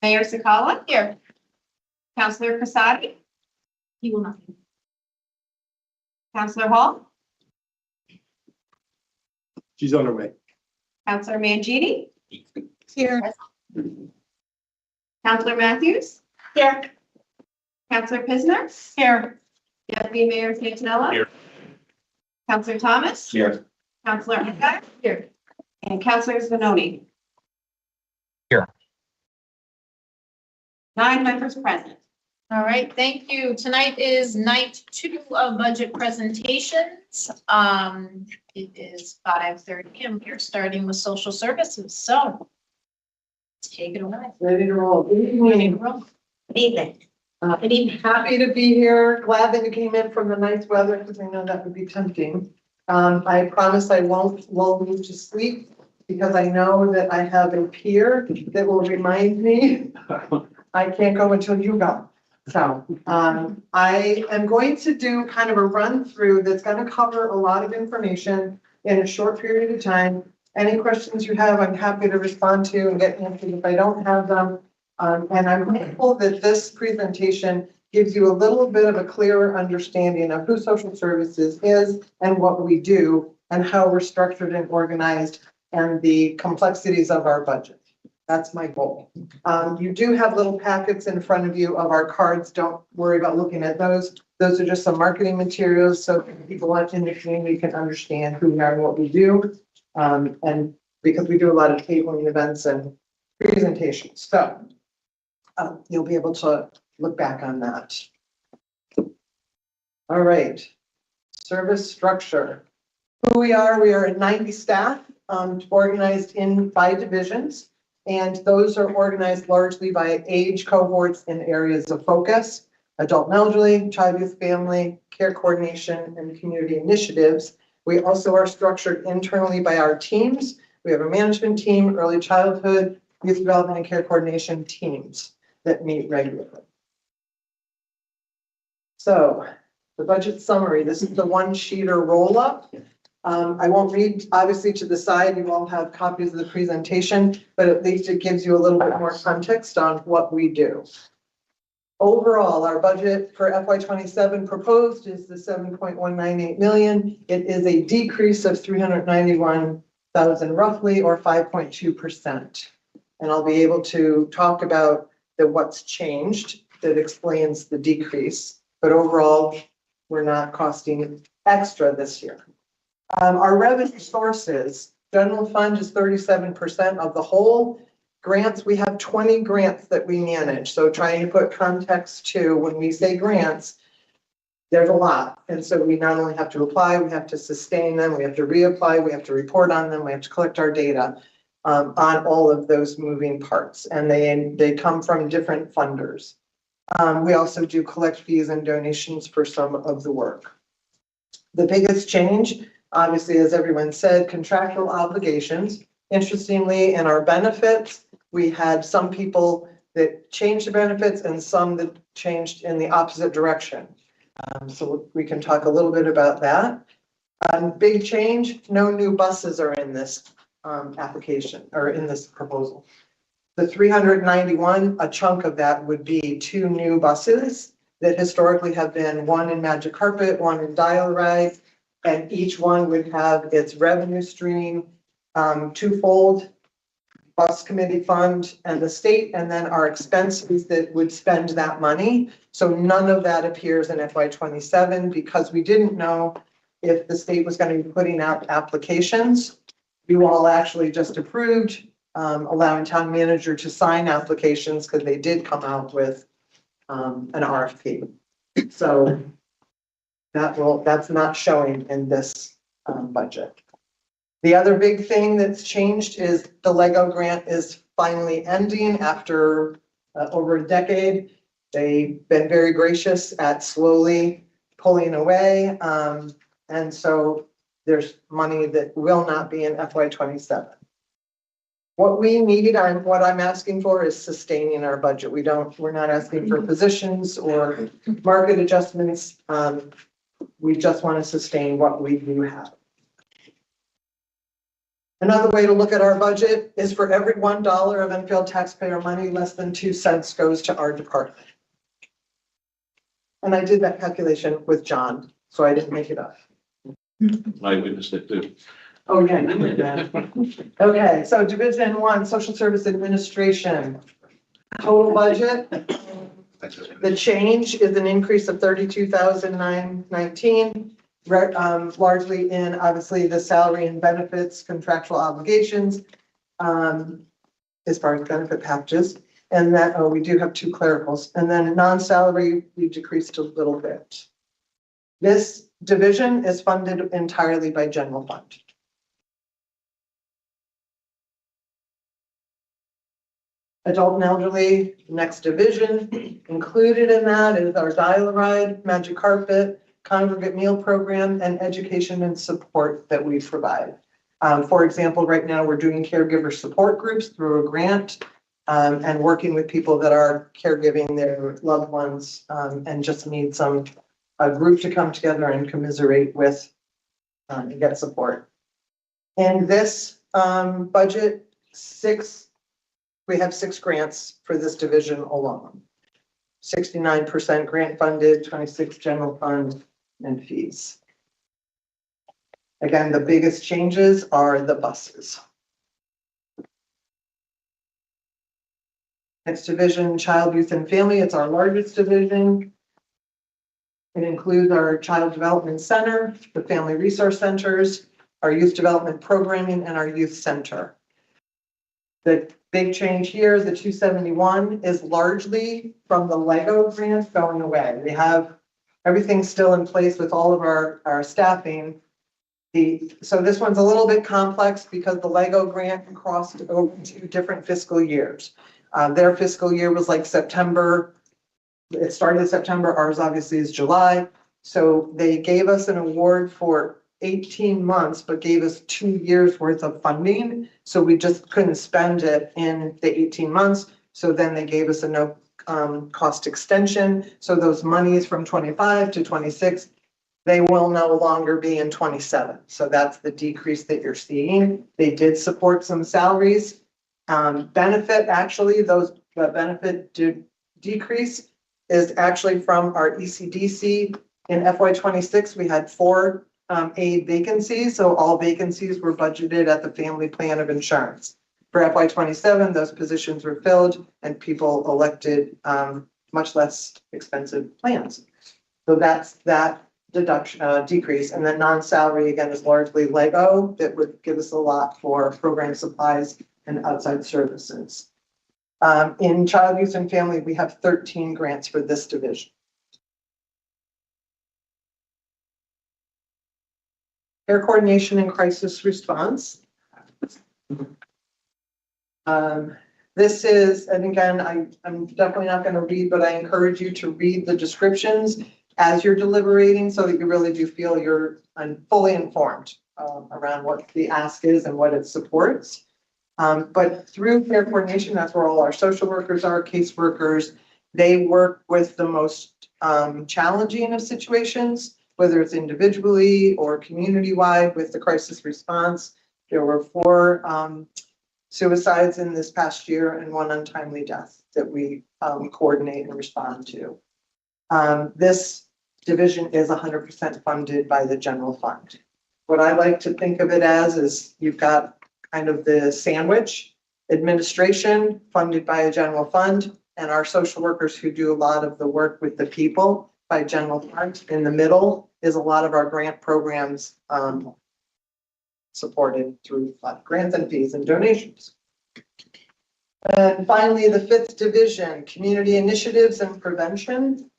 Mayor Sakala? Here. Counselor Prasadi? He will not be. Counselor Hall? She's on her way. Counselor Mangini? Here. Counselor Matthews? Here. Counselor Pisner? Here. Deputy Mayor Santinella? Here. Counselor Thomas? Here. Counselor Eckhart? Here. And Counselor Spinoni? Here. 9 members present. All right, thank you. Tonight is night 2 of budget presentations. It is 5:30 and we're starting with social services. So take it away. Ready to roll. Good Ready to evening. roll. Evening. Good evening. Happy to be here. Glad that you came in from the nice weather because I know that would be tempting. I promise I won't lull you to sleep because I know that I have a peer that will remind me I can't go until you go. So, I am going to do kind of a run through that's going to cover a lot of information in a short period of time. Any questions you have, I'm happy to respond to and get answered if I don't have them. And I'm hopeful that this presentation gives you a little bit of a clearer understanding of who social services is and what we do and how we're structured and organized and the complexities of our budget. That's my goal. You do have little packets in front of you of our cards. Don't worry about looking at those. Those are just some marketing materials so people in the community can understand who we are and what we do. And because we do a lot of tabling events and presentations. So you'll be able to look back on that. All right. Service structure. Who we are at 90 staff, organized by divisions. And those are organized largely by age cohorts in areas of focus: adult and elderly, child, youth, family, care coordination, and community initiatives. We also are structured internally by our teams. We have a management team, early childhood, youth development, and care coordination teams that meet regularly. So the budget summary, this is the one-sheeter roll-up. I won't read, obviously, to the side. You all have copies of the presentation, but at least it gives you a little bit more context on what we do. Overall, our budget for FY27 proposed is the 7.198 million. It is a decrease of 391,000 roughly, or 5.2%. And I'll be able to talk about what's changed that explains the decrease. But overall, we're not costing extra this year. Our revenue sources, general fund is 37% of the whole. Grants, we have 20 grants that we manage. So trying to put context to when we say grants, there's a lot. And so we not only have to apply, we have to sustain them, we have to reapply, we have to report on them, we have to collect our data on all of those moving parts. And they come from different funders. We also do collect fees and donations for some of the work. The biggest change, obviously, as everyone said, contractual obligations. Interestingly, in our benefits, we had some people that changed the benefits and some that changed in the opposite direction. So we can talk a little bit about that. Big change, no new buses are in this application or in this proposal. The 391, a chunk of that would be 2 new buses that historically have been one in Magic Carpet, one in Dial Ride. And each one would have its revenue stream, twofold: bus committee fund and the state, and then our expenses that would spend that money. So none of that appears in FY27 because we didn't know if the state was going to be putting out applications. You all actually just approved allowing town manager to sign applications because they did come out with an RFP. So that's not showing in this budget. The other big thing that's changed is the Lego grant is finally ending after over a decade. They've been very gracious at slowly pulling away. And so there's money that will not be in FY27. What we need and what I'm asking for is sustaining our budget. We're not asking for positions or market adjustments. We just want to sustain what we do have. Another way to look at our budget is for every $1 of Enfield taxpayer money, less than 2 cents goes to our department. And I did that calculation with John, so I didn't make it up. I witnessed it too. Oh, yeah, you did that. Okay, so Division 1, Social Service Administration. Total budget, the change is an increase of 32,919, largely in, obviously, the salary and benefits contractual obligations, as far as benefit packages. And that, we do have 2 clericals. And then non-salary, we decreased a little bit. This division is funded entirely by general fund. Adult and elderly, next division. Included in that is our dial-a-ride, magic carpet, congregate meal program, and education and support that we provide. For example, right now we're doing caregiver support groups through a grant and working with people that are caregiving their loved ones and just need a group to come together and commiserate with and get support. In this budget, we have 6 grants for this division alone. 69% grant funded, 26 general fund, and fees. Again, the biggest changes are the buses. Next division, Child, Youth, and Family. It's our largest division. It includes our Child Development Center, the Family Resource Centers, our Youth Development Programming, and our Youth Center. The big change here, the 271, is largely from the LEGO grant going away. We have everything still in place with all of our staffing. So this one's a little bit complex because the LEGO grant crossed over 2 different fiscal years. Their fiscal year was like September. It started in September. Ours obviously is July. So they gave us an award for 18 months, but gave us 2 years worth of funding. So we just couldn't spend it in the 18 months. So then they gave us a no cost extension. So those monies from 25 to 26, they will no longer be in 27. So that's the decrease that you're seeing. They did support some salaries. Benefit, actually, those benefit decrease is actually from our ECDC. In FY26, we had 4 aid vacancies, so all vacancies were budgeted at the family plan of insurance. For FY27, those positions were filled and people elected much less expensive plans. So that's that deduction decrease. And then non-salary, again, is largely LEGO that would give us a lot for program supplies and outside services. In Child, Youth, and Family, we have 13 grants for this division. Care coordination and crisis response. This is, and again, I'm definitely not going to read, but I encourage you to read the descriptions as you're deliberating so that you really do feel you're fully informed around what the ask is and what it supports. But through care coordination, that's where all our social workers are, caseworkers. They work with the most challenging of situations, whether it's individually or community-wide with the crisis response. There were 4 suicides in this past year and 1 untimely death that we coordinate and respond to. This division is 100% funded by the general fund. What I like to think of it as is you've got kind of the sandwich, administration funded by a general fund, and our social workers who do a lot of the work with the people by general fund. In the middle is a lot of our grant programs supported through grants and fees and donations. And finally, the 5th division, community initiatives and prevention.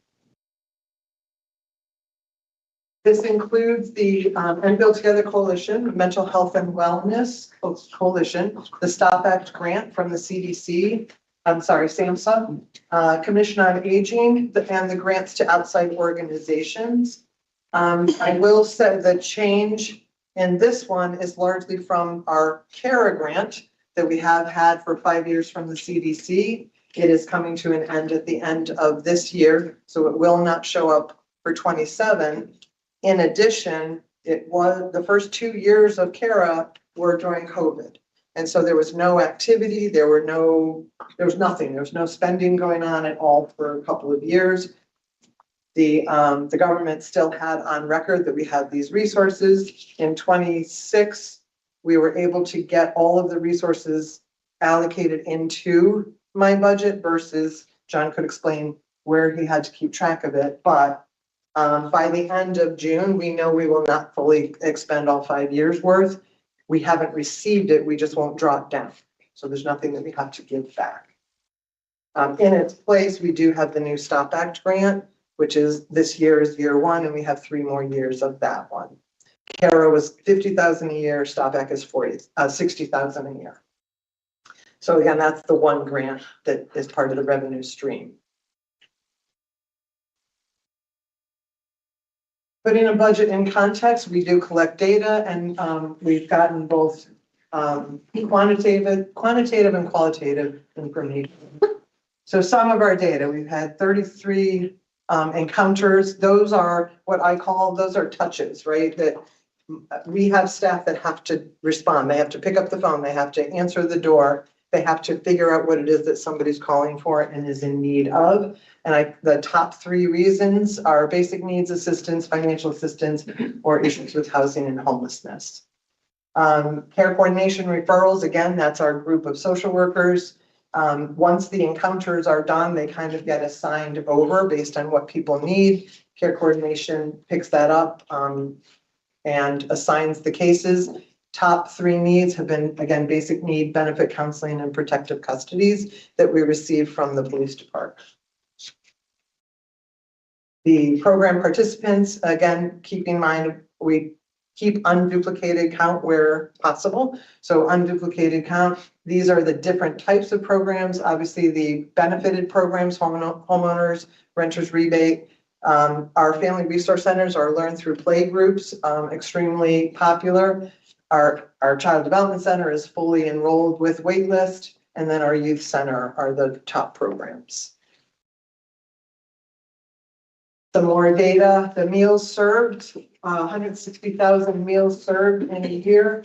This includes the Enfield Together Coalition, Mental Health and Wellness Coalition, the Stop Act grant from the CDC, SAMHSA, Commission on Aging, and the grants to outside organizations. I will say the change in this one is largely from our CARA grant that we have had for 5 years from the CDC. It is coming to an end at the end of this year, so it will not show up for 27. In addition, it was the first 2 years of CARA were during COVID. And so there was no activity, there was nothing, there was no spending going on at all for a couple of years. The government still had on record that we had these resources. In 26, we were able to get all of the resources allocated into my budget versus John could explain where he had to keep track of it. But by the end of June, we know we will not fully expend all 5 years worth. We haven't received it, we just won't draw it down. So there's nothing that we have to give back. In its place, we do have the new Stop Act grant, which is this year is year one, and we have 3 more years of that one. CARA was 50,000 a year, Stop Act is 60,000 a year. So again, that's the one grant that is part of the revenue stream. Putting a budget in context, we do collect data, and we've gotten both quantitative and qualitative information. So some of our data, we've had 33 encounters. Those are what I call, those are touches, right? That we have staff that have to respond. They have to pick up the phone. They have to answer the door. They have to figure out what it is that somebody's calling for and is in need of. And the top 3 reasons are basic needs assistance, financial assistance, or issues with housing and homelessness. Care coordination referrals, again, that's our group of social workers. Once the encounters are done, they kind of get assigned over based on what people need. Care coordination picks that up and assigns the cases. Top 3 needs have been, again, basic need, benefit counseling, and protective custodies that we receive from the police department. The program participants, again, keep in mind, we keep unduplicated count where possible. So unduplicated count, these are the different types of programs. Obviously, the benefited programs, homeowners, renters rebate. Our family resource centers are learn through play groups, extremely popular. Our child development center is fully enrolled with waitlist, and then our youth center are the top programs. Some more data, the meals served, 160,000 meals served in a year.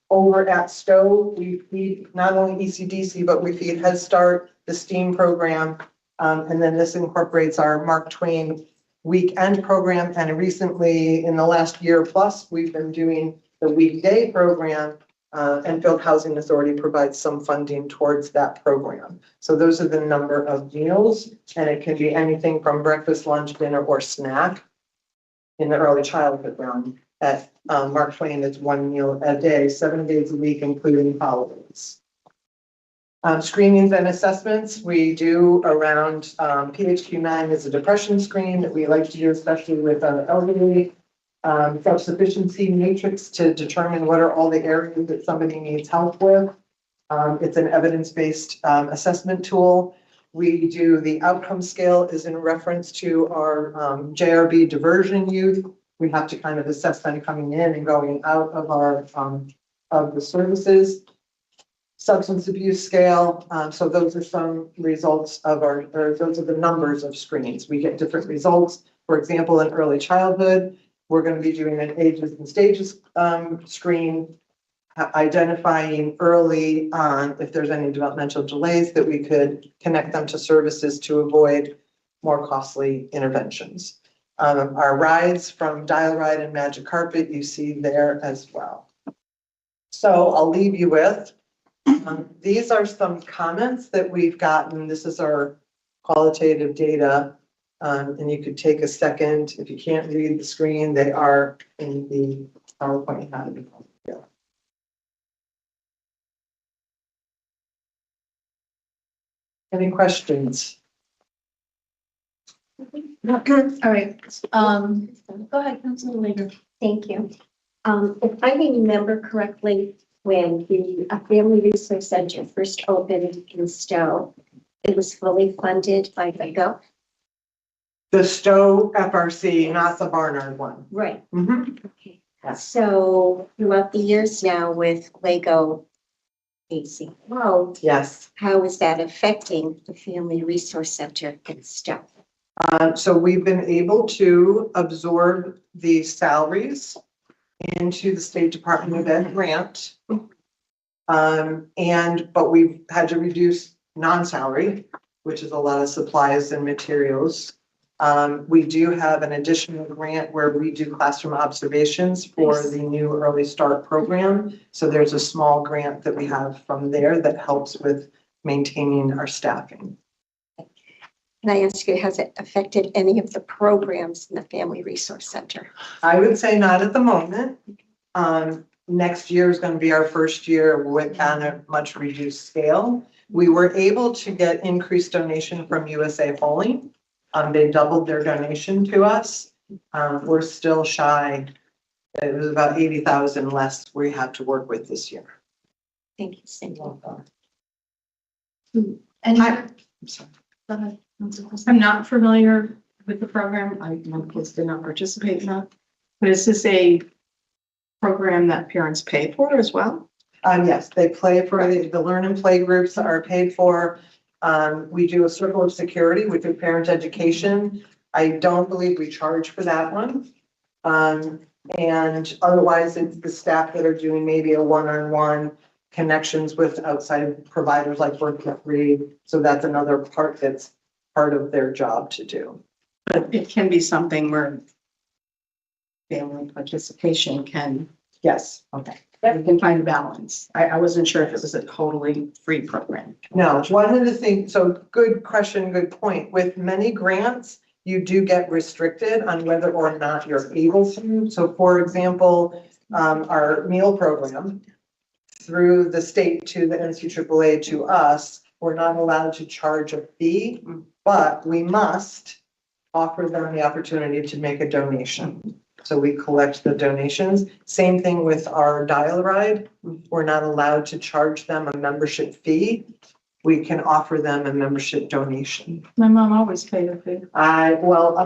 Over at Stowe, we feed not only ECDC, but we feed Head Start, the STEAM program, and then this incorporates our Mark Twain weekend program. And recently, in the last year plus, we've been doing the weekday program. Enfield Housing Authority provides some funding towards that program. So those are the number of meals, and it can be anything from breakfast, lunch, dinner, or snack. In the early childhood realm, at Mark Twain, it's 1 meal a day, 7 days a week, including holidays. Screenings and assessments, we do around PHQ-9 is a depression screen that we like to do, especially with elderly. Self-sufficiency matrix to determine what are all the areas that somebody needs help with. It's an evidence-based assessment tool. We do the outcome scale is in reference to our JRB diversion youth. We have to kind of assess them coming in and going out of our of the services. Substance abuse scale. So those are some results of those are the numbers of screens. We get different results. For example, in early childhood, we're going to be doing an ages and stages screen, identifying early on if there's any developmental delays that we could connect them to services to avoid more costly interventions. Our rides from Dial Ride and Magic Carpet, you see there as well. So I'll leave you with, these are some comments that we've gotten. This is our qualitative data. And you could take a second. If you can't read the screen, they are in the PowerPoint. Yeah. Any questions? Not good. All right, go ahead, Councilor Later. Thank you. If I remember correctly, when the Family Resource Center first opened in Stowe, it was fully funded by LEGO. The Stowe FRC, not the Barnard one. Right. Mm-hmm. Okay. Yeah. So throughout the years now with LEGO AC, Yes. how is that affecting the Family Resource Center in Stowe? So we've been able to absorb the salaries into the State Department of Ed grant. But we've had to reduce non-salary, which is a lot of supplies and materials. We do have an additional grant where we do classroom observations for the new Early Start program. So there's a small grant that we have from there that helps with maintaining our staffing. Can I ask you, has it affected any of the programs in the Family Resource Center? I would say not at the moment. Next year is going to be our first year with on a much reduced scale. We were able to get increased donation from USA Polling. They doubled their donation to us. We're still shy. It was about 80,000 less we have to work with this year. Thank you, Cindy. Any, I'm sorry. go ahead. I'm not familiar with the program. My kids did not participate in that. But is this a program that parents pay for as well? Yes, they play for the learn and play groups are paid for. We do a circle of security, which is parent education. I don't believe we charge for that one. And otherwise it's the staff that are doing maybe a one-on-one connections with outside providers like Work for Free. So that's another part that's part of their job to do. But it can be something where family participation can, Yes. okay, we can find a balance. I wasn't sure if it was a totally free program. No, one of the things, so good question, good point. With many grants, you do get restricted on whether or not you're able to. So for example, our meal program through the state to the NCAA to us, we're not allowed to charge a fee, but we must offer them the opportunity to make a donation. So we collect the donations. Same thing with our dial ride. We're not allowed to charge them a membership fee. We can offer them a membership donation. My mom always paid a fee.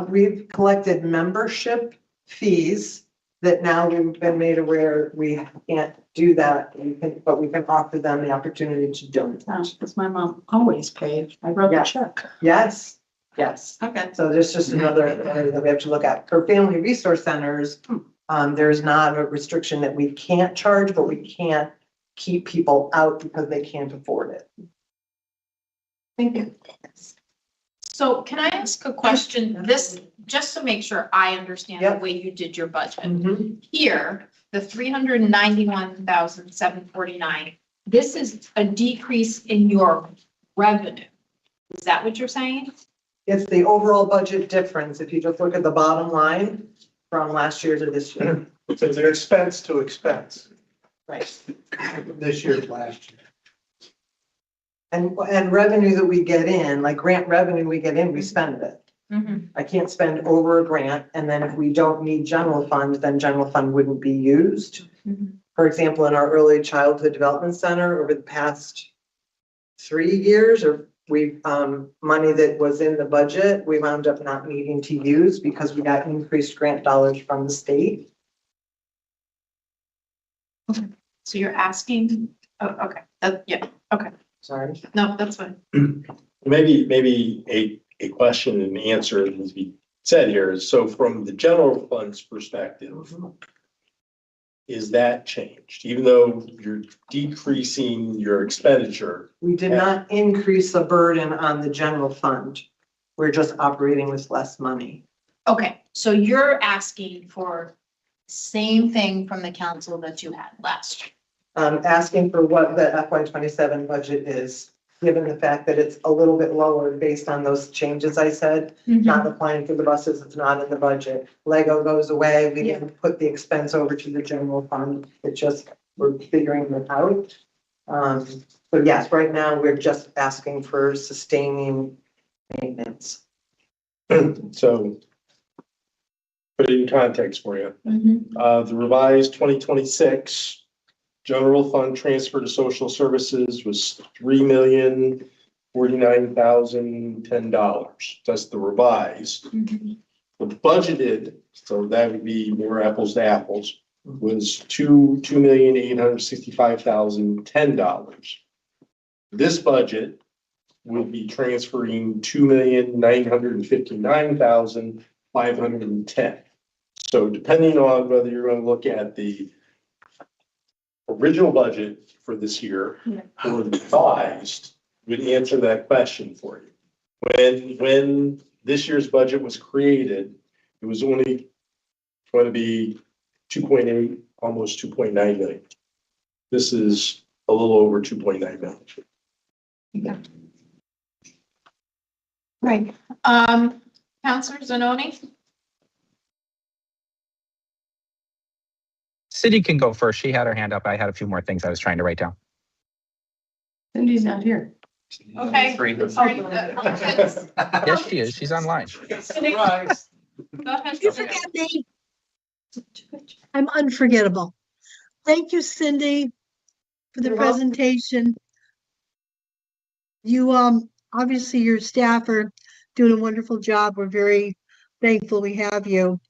We've collected membership fees that now we've been made aware we can't do that. But we can offer them the opportunity to donate. Because my mom always paid. I wrote Yeah. the check. Yes, yes. Okay. So there's just another area that we have to look at. For family resource centers, there's not a restriction that we can't charge, but we can't keep people out because they can't afford it. Thank you. So can I ask a question? This, just to make sure I understand the Yep. way you did your budget. Here, the 391,749, this is a decrease in your revenue. Is that what you're saying? It's the overall budget difference. If you just look at the bottom line from last year to this year. It's an expense to expense, Right. this year to last year. And revenue that we get in, like grant revenue we get in, we spend it. I can't spend over a grant. And then if we don't need general fund, then general fund wouldn't be used. For example, in our early childhood development center over the past 3 years, or money that was in the budget, we wound up not needing to use because we got increased grant dollars from the state. So you're asking, oh, okay, yeah, okay, Sorry. no, that's fine. Maybe a question and answer that needs to be said here is, so from the general fund's perspective, is that changed? Even though you're decreasing your expenditure, We did not increase the burden on the general fund. We're just operating with less money. Okay, so you're asking for same thing from the council that you had last year. Asking for what the FY27 budget is, given the fact that it's a little bit lower based on those changes I said, not applying for the buses, it's not in the budget. Lego goes away, we didn't put the expense over to the general fund, it just, we're figuring it out. But yes, right now, we're just asking for sustaining maintenance. so put it in context for you. The revised 2026 general fund transfer to social services was $3,049,010. That's the revised. The budgeted, so that would be more apples to apples, was $2,865,010. This budget would be transferring $2,959,510. So depending on whether you're going to look at the original budget for this year or the revised, would answer that question for you. When this year's budget was created, it was only going to be 2.8, almost 2.9 million. This is a little over 2.9 million. Right. Counselor Zanoni? Cindy can go first. She had her hand up. I had a few more things I was trying to write down. Cindy's not here. Okay. Three. Go ahead. Yes, she is. She's online. Surprise. You forget me. I'm unforgettable. Thank you, Cindy, for the You're welcome. presentation. You, obviously your staff are doing a wonderful job. We're very thankful we have you.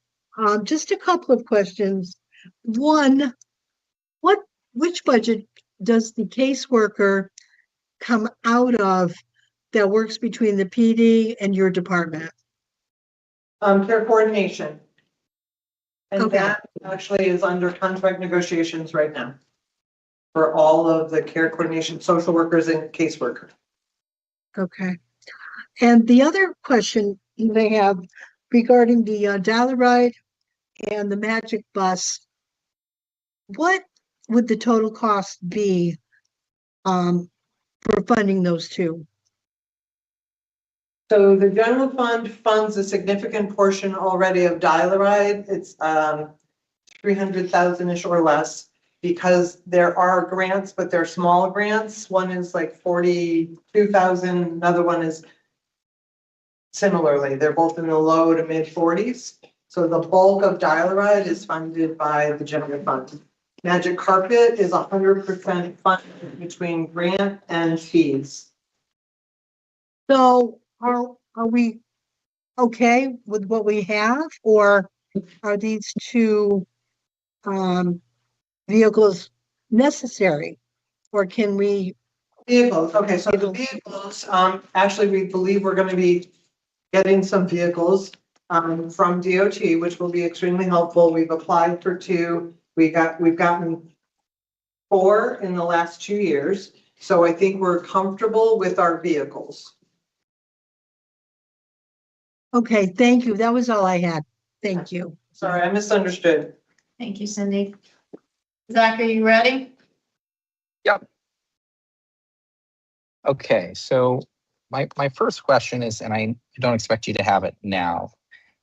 Just a couple of questions. One, which budget does the caseworker come out of that works between the PD and your department? Care coordination. And Okay. that actually is under contract negotiations right now for all of the care coordination, social workers and caseworkers. Okay. And the other question they have regarding the dollar ride and the magic bus, what would the total cost be for funding those two? So the general fund funds a significant portion already of Dial-A-Ride. It's 300,000-ish or less, because there are grants, but they're small grants. One is like 42,000, another one is similarly. They're both in the low to mid 40s. So the bulk of Dial-A-Ride is funded by the general fund. Magic Carpet is 100% funded between grant and fees. So are we okay with what we have, or are these two vehicles necessary? Or can we? Vehicles, okay, so the vehicles, actually, we believe we're gonna be getting some vehicles from DOT, which will be extremely helpful. We've applied for 2. We've gotten 4 in the last 2 years. So I think we're comfortable with our vehicles. Okay, thank you. That was all I had. Thank you. Sorry, I misunderstood. Thank you, Cindy. Zach, are you ready? Okay, so my first question is, and I don't expect you to have it now,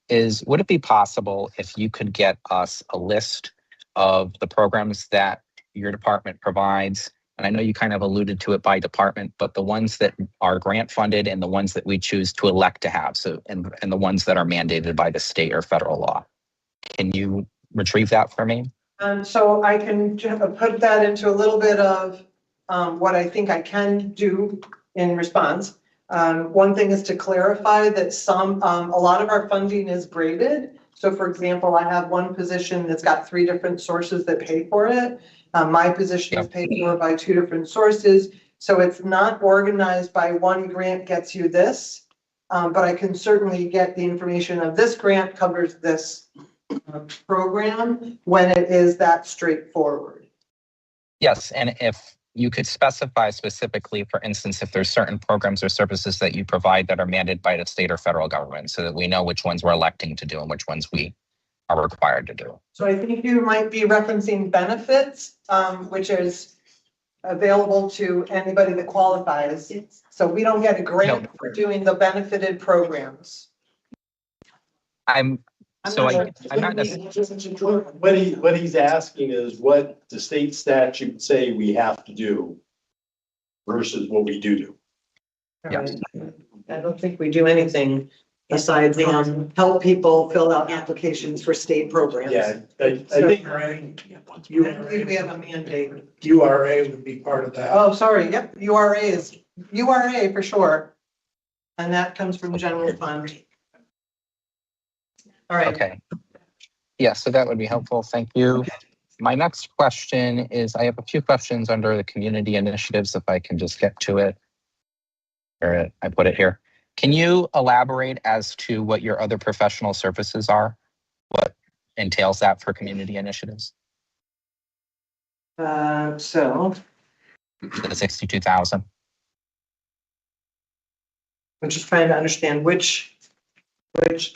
is would it be possible if you could get us a list of the programs that your department provides? And I know you kind of alluded to it by department, but the ones that are grant funded and the ones that we choose to elect to have, so and the ones that are mandated by the state or federal law. Can you retrieve that for me? So I can put that into a little bit of what I think I can do in response. One thing is to clarify that a lot of our funding is graded. So for example, I have one position that's got 3 different sources that pay for it. My position is paid for by 2 different sources. So it's not organized by one grant gets you this, but I can certainly get the information of this grant covers this program when it is that straightforward. Yes, and if you could specify specifically, for instance, if there's certain programs or services that you provide that are mandated by the state or federal government, so that we know which ones we're electing to do and which ones we are required to do. So I think you might be referencing benefits, which is available to anybody that qualifies. So we don't get a grant for doing the benefited programs. I'm not necessarily. What he's asking is what the state statute say we have to do versus what we do. Yes. I don't think we do anything besides help people fill out applications for state programs. Yeah, I think I believe we have a mandate. URA would be part of that. Oh, sorry, yep, URA is, URA for sure. And that comes from general fund. All right. Okay. Yeah, so that would be helpful. Thank you. My next question is, I have a few questions under the community initiatives, if I can just get to it. Or I put it here. Can you elaborate as to what your other professional services are? entails that for community initiatives? So The 62,000. I'm just trying to understand which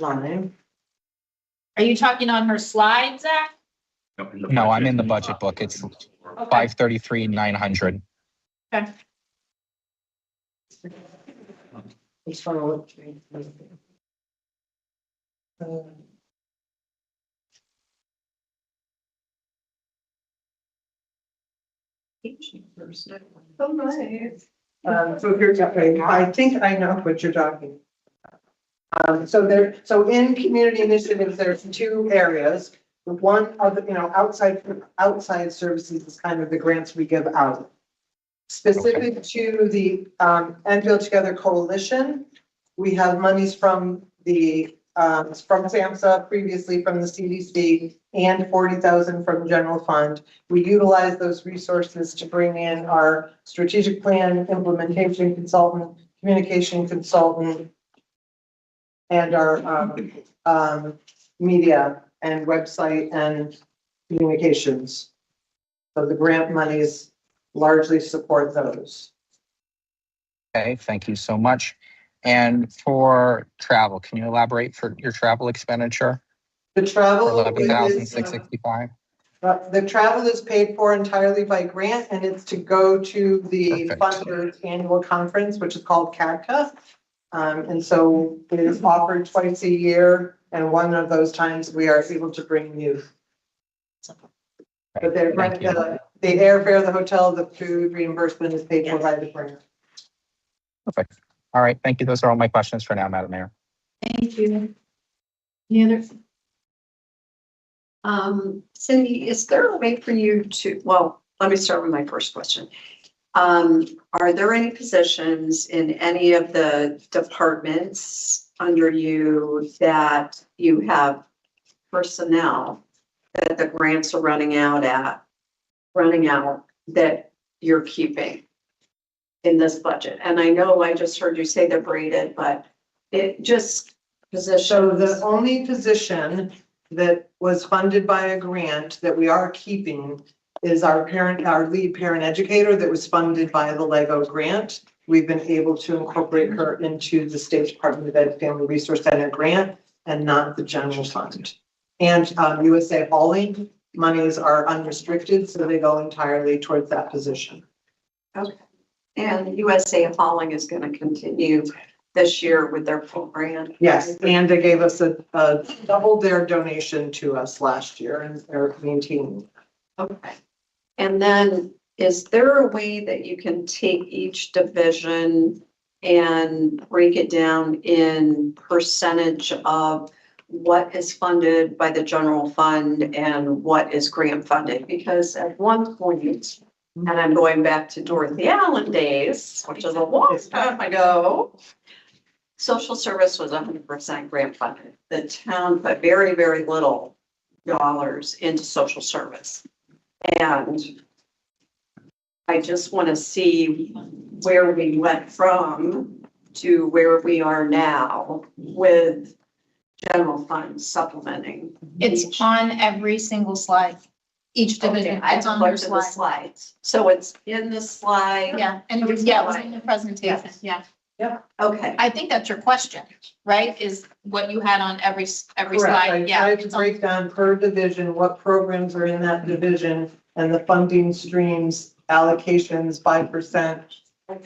line. Are you talking on her slide, Zach? No, I'm in the budget book. It's 533,900. Okay. Just want to look. Oh, nice. So here's, okay, I think I know what you're talking. So in community initiatives, there's two areas. One of the, outside services is kind of the grants we give out. Specific to the Enfield Together Coalition, we have monies from the from SAMHSA, previously from the CDC, and 40,000 from the general fund. We utilize those resources to bring in our strategic plan, implementation consultant, communication consultant, and our media and website and communications. So the grant monies largely support those. Okay, thank you so much. And for travel, can you elaborate for your travel expenditure? The travel For is, 11,665. the travel is paid for entirely by grant, and it's to go to the Perfect. funder's annual conference, which is called CADCA. And so it is offered twice a year, and one of those times we are able to bring youth. But they're, Thank you. the airfare, the hotel, the food reimbursement is paid for by the grant. Perfect. All right, thank you. Those are all my questions for now, Madam Mayor. Thank you. Any other? Cindy, is there a way for you to, well, let me start with my first question. Are there any positions in any of the departments under you that you have personnel that the grants are running out that you're keeping in this budget? And I know I just heard you say they're braided, but it just positions. So the only position that was funded by a grant that we are keeping is our lead parent educator that was funded by the LEGO grant. We've been able to incorporate her into the State Department of Ed Family Resource Center grant and not the general fund. And USA Hauling monies are unrestricted, so they go entirely towards that position. Okay. And USA Hauling is going to continue this year with their full grant. Yes, and they gave us a double their donation to us last year, and they're maintaining. Okay. And then is there a way that you can take each division and break it down in percentage of what is funded by the general fund and what is grant funded? Because at one point, and I'm going back to Dorothy Allen days, which is a long time ago, social service was 100% grant funded. The town put very, very little dollars into social service. And I just want to see where we went from to where we are now with general funds supplementing. It's on every single slide. Each division, Okay, I it's on looked your at the slide. slides. So it's in the slide. Yeah, and it was in the presentation, yeah. Okay. I think that's your question, right? Is what you had on every Correct. slide, I yeah. tried to break down per division, what programs are in that division and the funding streams, allocations, 5%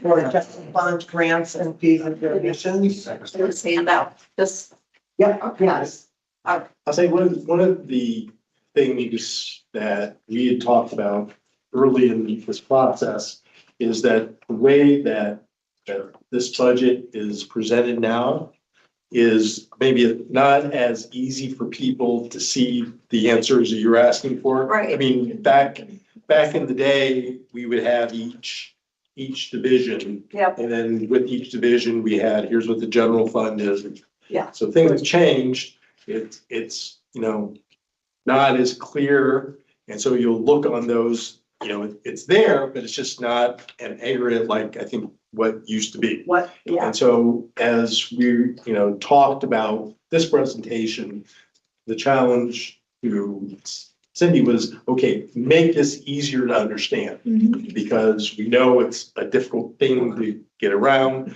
for general fund grants and fees and donations. Let's hand out this. Yep, yes. I'll say one of the things that we had talked about early in this process is that the way that this budget is presented now is maybe not as easy for people to see the answers that you're asking for. Right. I mean, back in the day, we would have each division. Yep. And then with each division, we had, here's what the general fund is. Yeah. So things have changed. It's not as clear. And so you'll look on those, it's there, but it's just not an aggregate like I think what used to be. What? Yeah. And so as we, talked about this presentation, the challenge to Cindy was, okay, make this easier to understand. Because we know it's a difficult thing to get around.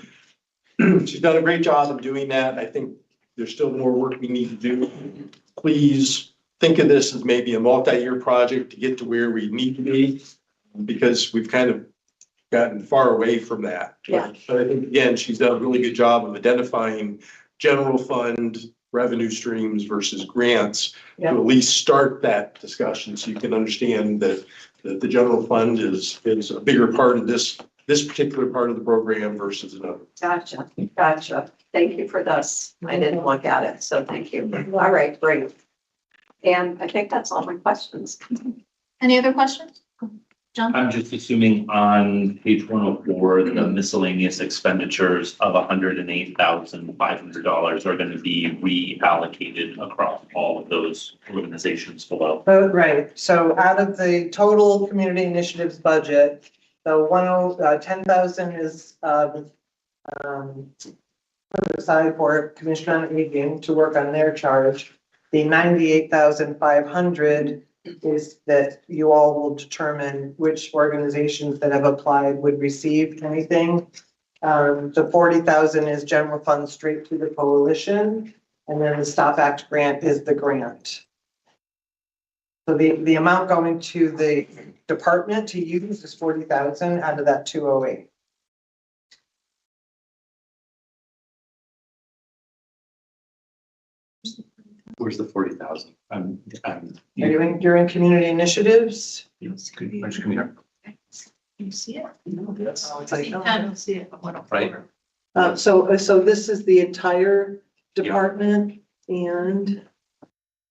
She's done a great job of doing that. I think there's still more work we need to do. Please think of this as maybe a multi-year project to get to where we need to be, because we've kind of gotten far away from that. Yeah. But I think, again, she's done a really good job of identifying general fund revenue streams versus grants to Yeah. at least start that discussion, so you can understand that the general fund is a bigger part of this particular part of the program versus another. Gotcha. Thank you for this. I didn't look at it, so thank you. All right, great. And I think that's all my questions. Any other questions? John? I'm just assuming on page 104, the miscellaneous expenditures of $108,500 are going to be reallocated across all of those organizations below. Right, so out of the total community initiatives budget, the 10,000 is, put aside for Commission on Aging to work on their charge. The 98,500 is that you all will determine which organizations that have applied would receive anything. The 40,000 is general fund straight to the coalition, and then the Stop Act grant is the grant. So the amount going to the department to use is 40,000 out of that 208. Where's the 40,000? Are you in, you're in community initiatives? Yes, could you come here? Can you see it? Oh, it's like, I don't see it, but 104. Right. So this is the entire department, and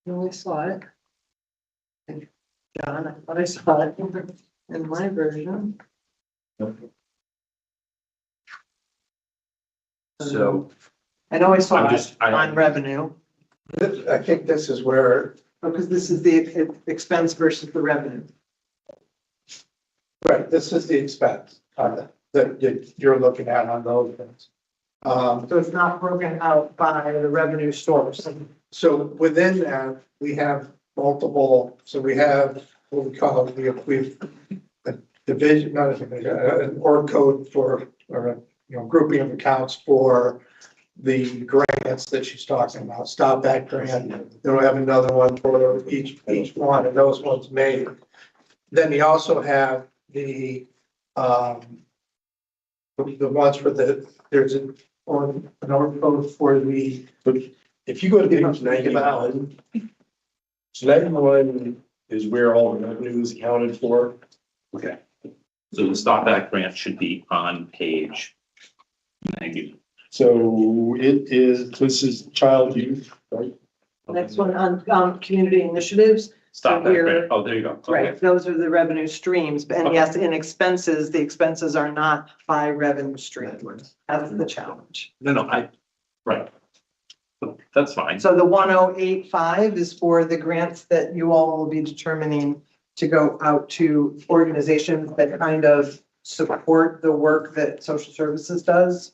I only saw it. John, I thought I saw it in my version. So I know I saw I'm it just, on revenue, I think this is where, because this is the expense versus the revenue. right, this is the expense that you're looking at on those things. So it's not broken out by the revenue source. So within that, we have multiple, so we have what we call, we've a division, not a division, an org code for, or a, grouping of accounts for the grants that she's talking about, Stop Act grant. Then we have another one for each one, and those ones made. Then you also have the ones for there's an org code for the, If you go to page 91, so 91 is where all the revenue is accounted for. okay. So the Stop Act grant should be on page 90. So this is child youth, right? Next one on community initiatives. Stop Act here- grant. Oh, there you go. Okay. Right, those are the revenue streams, and yes, in expenses, the expenses are not by revenue stream. That's the challenge. No, right. That's fine. So the 1085 is for the grants that you all will be determining to go out to organizations that kind of support the work that social services does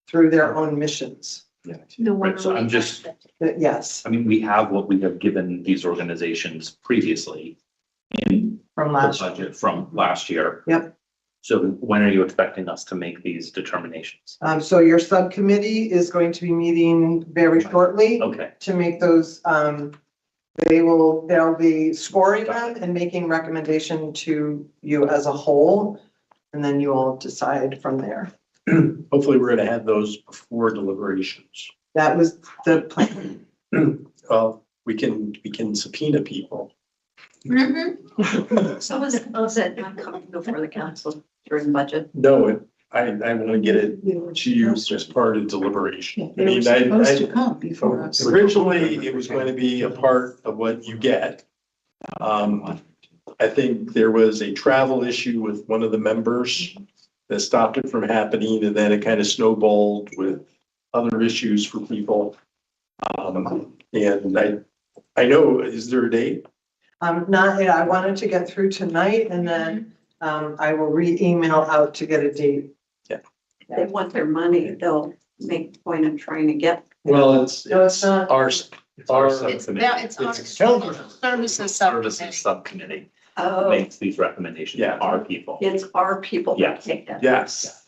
through their own missions. Right, so I'm just, Yes, I mean, we have what we have given these organizations previously in from the last, budget from last year. Yep. So when are you expecting us to make these determinations? so your subcommittee is going to be meeting very shortly Okay, to make those, they'll be scoring them and making recommendation to you as a whole. And then you all decide from there. Hopefully, we're gonna have those before deliberations. That was the plan. Well, we can subpoena people. Mhm. So was it not coming before the council during budget? No, I want to get it to you as part of deliberation. I They were mean, supposed to come before us. originally, it was going to be a part of what you get. I think there was a travel issue with one of the members that stopped it from happening, and then it kind of snowballed with other issues for people. And I know, is there a date? Not, I wanted to get through tonight and then, I will re-email out to get a date. They want their money, they'll make point of trying to get. Well, No, it's not. our It's our Our- It's subcommittee. that, it's our It's social services Services subcommittee. subcommittee Oh, makes these recommendations, Yeah. our people. it's our people that Yes. take that. Yes.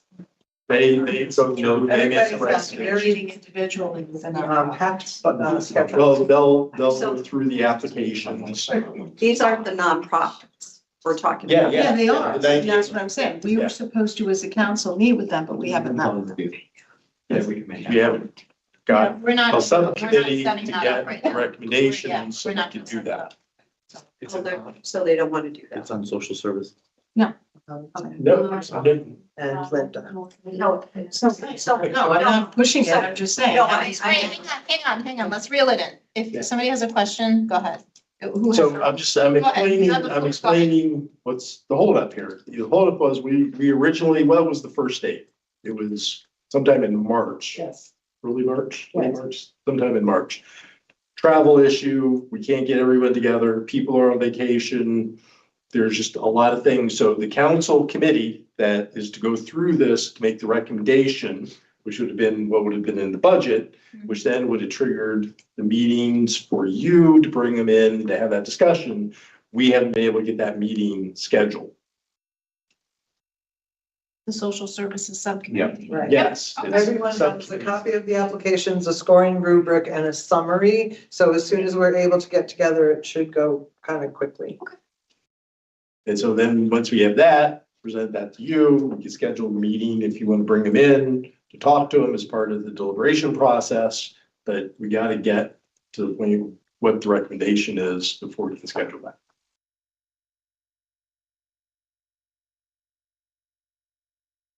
They, so, you know, they make some Everybody's got recommendations. Meeting individually within our. Packed, schedule. Well, they'll go through the applications. These aren't the nonprofits we're talking Yeah, about. yeah. Yeah, they are. The 90 That's what I'm saying. We Yeah. were supposed to, as a council, meet with them, but we haven't met with them. Yeah, we can make. We haven't got We're not. a subcommittee we're not setting to that up get right now. recommendations, so We're we not can gonna do set that. It's So so they don't want to do that. it's on social service. No, And Linda. No. No, I'm not pushing it, I'm just saying. No, Wait, hang on, let's reel it in. If somebody has a question, go ahead. Who has- So I'm Go ahead. explaining what's the holdup here. The holdup was we originally, well, it was the first date. It was sometime in March, Yes. early March, late Yes. March, sometime in March. Travel issue, we can't get everyone together, people are on vacation. There's just a lot of things. So the council committee that is to go through this to make the recommendation, which would have been what would have been in the budget, which then would have triggered the meetings for you to bring them in to have that discussion. We haven't been able to get that meeting scheduled. The social services subcommittee. Right. Yes. it's Everyone has a subcommittee. copy of the applications, a scoring rubric and a summary. So as soon as we're able to get together, it should go kind of quickly. And so then, once we have that, present that to you, we can schedule a meeting if you want to bring them in to talk to them as part of the deliberation process. But we got to get to what the recommendation is before we can schedule that.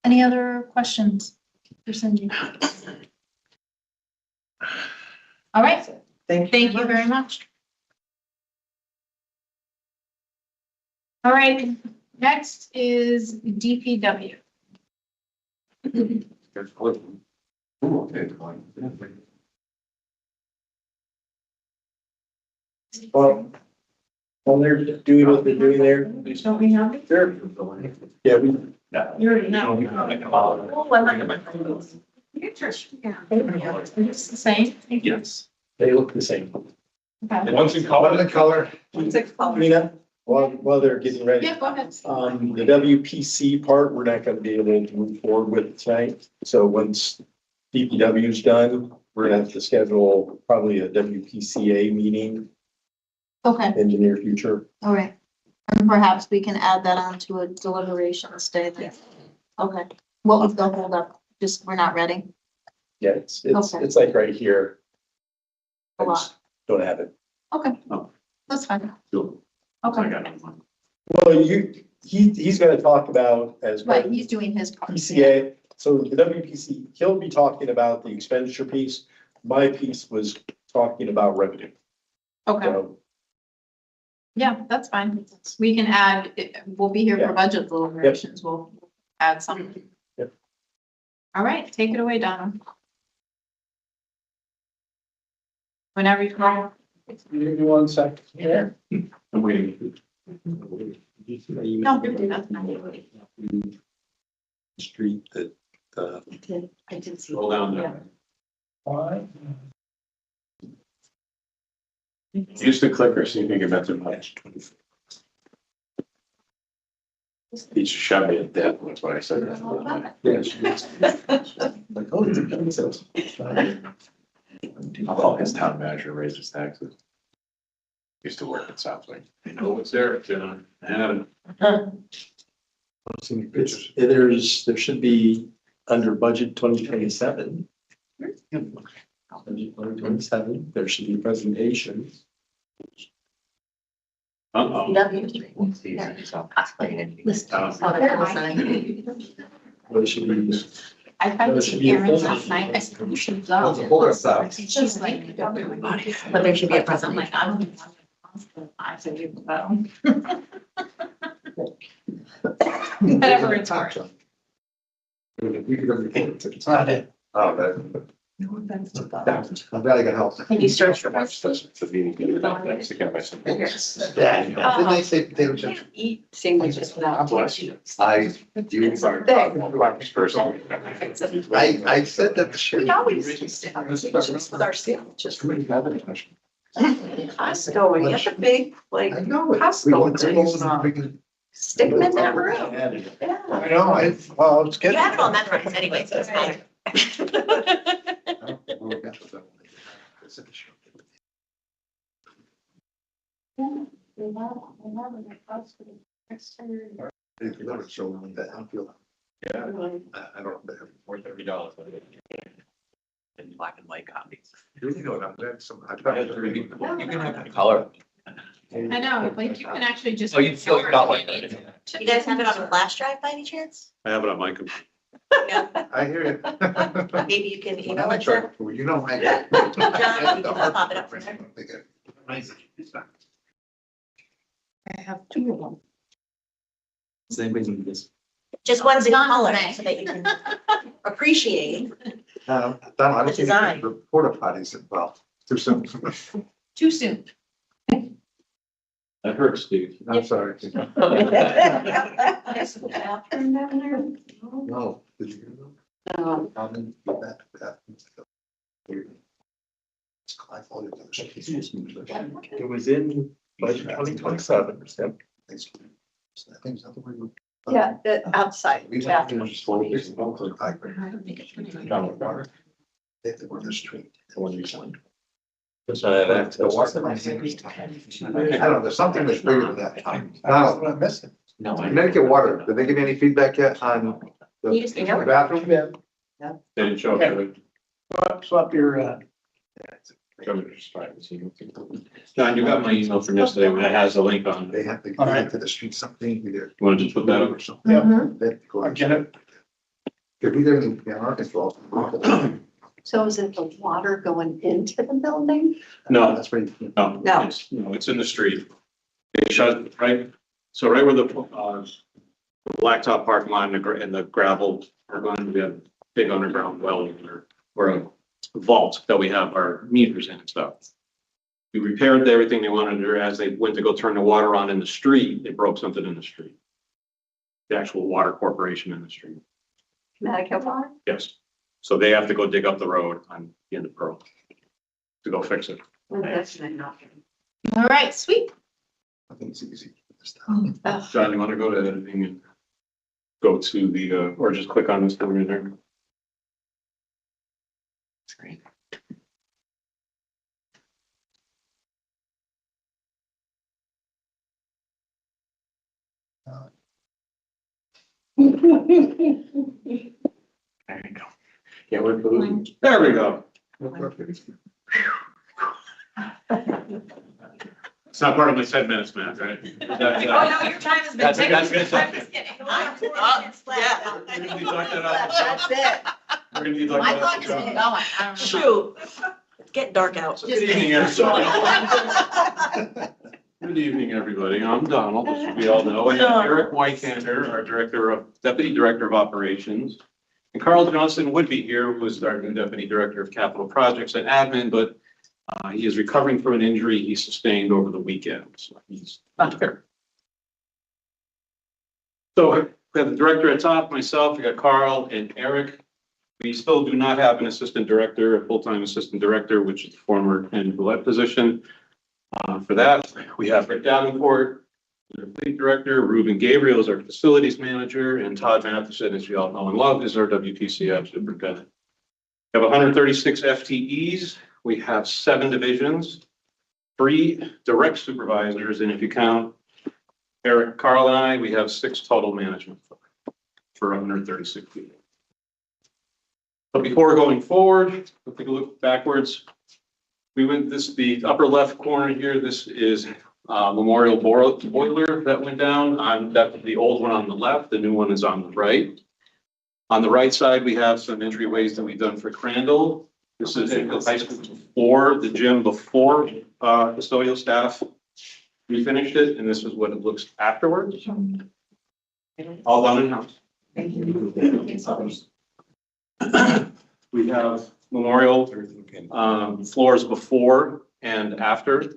Any other questions for Cindy? All right, Thank thank you very much. All right, next is DPW. Well, while they're doing what they're doing there. Don't we have it? Sure. Yeah, we, You already know. It's the same. Yes. they look the same. Okay. One's in color. What are the color? Nina, while they're getting ready. Yeah, go ahead. The WPC part, we're not gonna be able to move forward with tonight. So once DPW is done, we're gonna have to schedule probably a WPCA meeting Okay, in the near future. all right. And perhaps we can add that onto a deliberations day then. Okay, what was the hold up? Just, we're not ready? Yeah, it's Okay. like right here. A I lot. just don't have it. Okay, Oh. that's fine. Cool. I Okay, got it. Well, he's gonna talk about as. part right, of he's doing his part. PCA, so the WPC, he'll be talking about the expenditure piece. My piece was talking about revenue. Okay, So, yeah, that's fine. We can add, we'll be here for Yeah. budget deliberations. We'll add something. Yep. All right, take it away, Donna. Whenever you call. give me 1 second. Yeah. I'm waiting. No, that's not. Street that, I did see. Roll down Yeah. there. Use the clicker, so you can get better much. He shoved me at death, that's what I said. Yes. like, oh, it's a gun sales. Oh, his town manager raised his taxes. Used to work at Southwick. I know what's there, John. Adam. There should be under budget 2027. Budget 2027, there should be a presentation. Uh-oh. There should be, I tried to There should see be a Erin folder. last night. I said, she's There's a folder outside. She's like, everybody. But there should be a present. I'm like, I'm. I said, you go. Whatever it's worth. It's not it. Oh, that. No offense to God. I'm glad I got help. Can you start your That's the meeting. That's the guy. Didn't they say potato chips? Eat sandwiches without. Bless you. I do. First. I said that the shit. We always used to have sandwiches with our sandwiches. Costco, and you have a big, like, I know it. Costco things. Freaking- Stick them in that room. Yeah. I know, well, it's You getting. have it all memorized anyway, so it's fine. If you let it show me that Enfield, Yeah. I don't know. Or $30. In black and white copies. Here you go, now, that's some. I I had three. You can have the color. I know, like you can actually just. Oh, you still got one. You guys have it on a flash drive by any chance? I have it on my computer. No, I hear you. maybe you can When email I it to. tried, well, you know, I. John, you can pop it up for there. I have two of them. Does anybody need this? Just one's in Done color today. so that you can appreciate. Don, I The don't think design. the porta potties, well, too soon. Too soon. That hurts, Steve. I'm sorry. Yes, the bathroom down there. No. Did you? Um, That. It's Clive Foley. It was in budget 2027. Yep. I think it's not the way we. Yeah, the outside We have to bathroom. finish slowly. They have to go to the street. The one you signed. It's not an act. I don't know, there's something that's bigger than that. Now, what I'm missing. No, Connecticut Water, did they give you any feedback yet on the You just emailed it? bathroom? They didn't show up. did Swap your, they? Show me just try to see. John, you got my email from yesterday that has a link on. they have to go to the street, something either. You want to just put that up? Or something. Mhm. They have to go. I get it. Could be there in Arkansas. So is it the water going into the building? No, That's right. no. No. It's in the street. They shut, right, so right where the blacktop parking lot and the gravel are going to be a big underground well or a vault that we have our meters in and stuff. We repaired everything they wanted to do. As they went to go turn the water on in the street, they broke something in the street. The actual water corporation in the street. Connecticut water? Yes. So they have to go dig up the road on the end of Pearl to go fix it. That's not. All right, sweet. I think it's easy. This time. John, you want to go to editing and go to the, or just click on this thing right there? Screen. There you go. Yeah, we're moving. There we go. It's not part of my 10 minutes, Matt, right? Oh, no, your time has been That's- taken. that's good. I'm just kidding. That's it. We're gonna need like. My clock has been going. I don't know. Shoot. It's getting dark out. Good evening, everybody. Good evening, everybody. I'm Donald, as we all know. And Eric Whitehander, our Deputy Director of Operations. And Carl Johnson would be here, who is our new Deputy Director of Capital Projects and Admin, but he is recovering from an injury he sustained over the weekend, so he's not here. So we have the director at top, myself, we got Carl and Eric. We still do not have an assistant director, a full-time assistant director, which is the former Ken Gillette position. For that, we have Rick Davenport, our fleet director, Ruben Gabriel is our facilities manager, and Todd Matheson, as you all know and love, is our WTCF superintendent. We have 136 FTEs. We have 7 divisions, 3 direct supervisors, and if you count Eric, Carl, and I, we have 6 total management for 136 people. But before going forward, we'll take a look backwards. We went the upper left corner here. This is Memorial Boiler that went down. That's the old one on the left. The new one is on the right. On the right side, we have some entryways that we've done for Crandall. This is the high school before, the gym before custodial staff. We finished it, and this is what it looks afterwards. All done in-house. We have memorial floors before and after.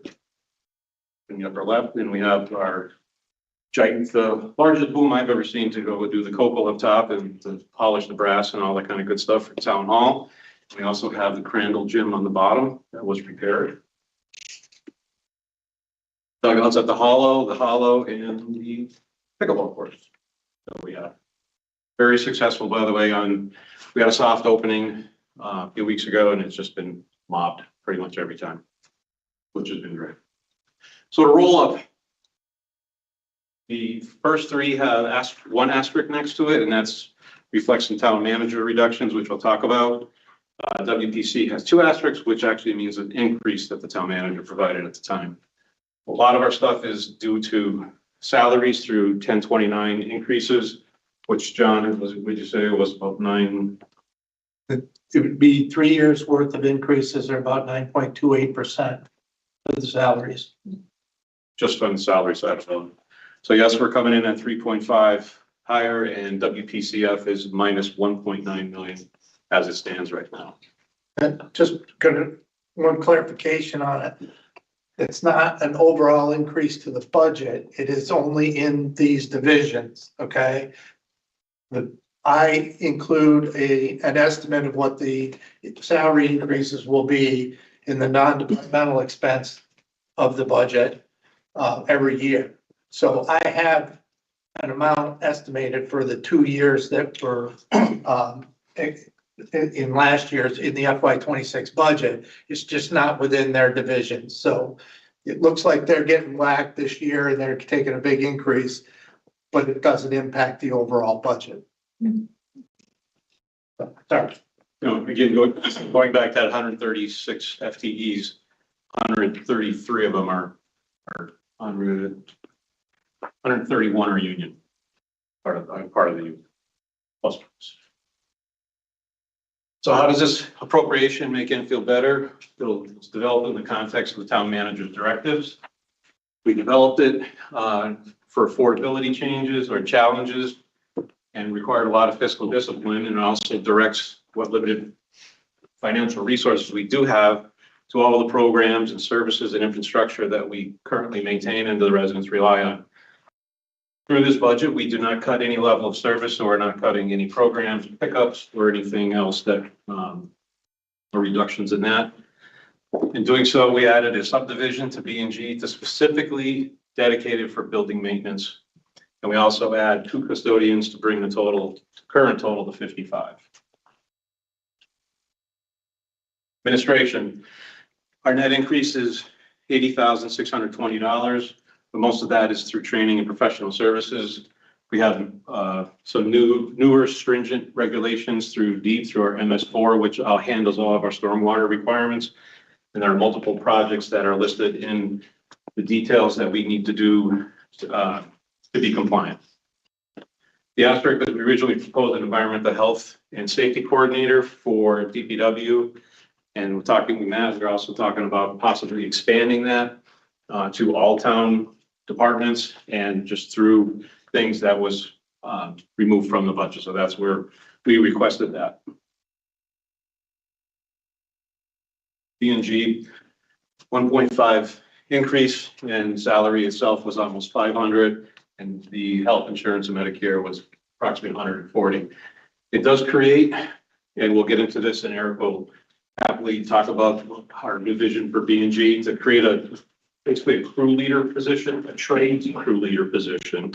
In the upper left, and we have our giant, the largest boom I've ever seen to go do the copal up top and to polish the brass and all that kind of good stuff for town hall. We also have the Crandall gym on the bottom that was repaired. Dugouts at the hollow, and the pickleball courts that we have. Very successful, by the way, we had a soft opening a few weeks ago, and it's just been mobbed pretty much every time, which has been great. So to roll up, the first three have one asterisk next to it, and that's reflects some town manager reductions, which we'll talk about. WPC has two asterisks, which actually means an increase that the town manager provided at the time. A lot of our stuff is due to salaries through 1029 increases, which John, would you say was about 9? It would be 3 years worth of increases or about 9.28% of the salaries. Just on the salary side alone. So yes, we're coming in at 3.5 higher, and WPCF is minus 1.9 million as it stands right now. And just one clarification on it. It's not an overall increase to the budget. It is only in these divisions, okay? I include an estimate of what the salary increases will be in the non-departmental expense of the budget every year. So I have an amount estimated for the 2 years that were in last year's, in the FY26 budget. It's just not within their divisions. So it looks like they're getting whacked this year and they're taking a big increase, but it doesn't impact the overall budget. Sorry. You know, again, going back to that 136 FTEs, 133 of them are unrooted. 131 are union, part of the union. So how does this appropriation make Enfield better? It's developed in the context of the town manager's directives. We developed it for affordability changes or challenges and required a lot of fiscal discipline, and also directs what limited financial resources we do have to all the programs and services and infrastructure that we currently maintain and the residents rely on. Through this budget, we do not cut any level of service, so we're not cutting any programs, pickups, or anything else that or reductions in that. In doing so, we added a subdivision to B&G to specifically dedicated for building maintenance. And we also add 2 custodians to bring the current total to 55. Administration, our net increase is $80,620. But most of that is through training and professional services. We have some newer stringent regulations through DEEP, through our MS4, which handles all of our stormwater requirements. And there are multiple projects that are listed in the details that we need to do to be compliant. The asterisk that we originally proposed an environmental health and safety coordinator for DPW. And we're talking now, we're also talking about possibly expanding that to all town departments, and just through things that was removed from the budget. So that's where we requested that. B&G, 1.5 increase, and salary itself was almost 500, and the health insurance and Medicare was approximately 140. It does create, and we'll get into this, and Eric will happily talk about our new vision for B&G, to create basically a crew leader position, a trades crew leader position.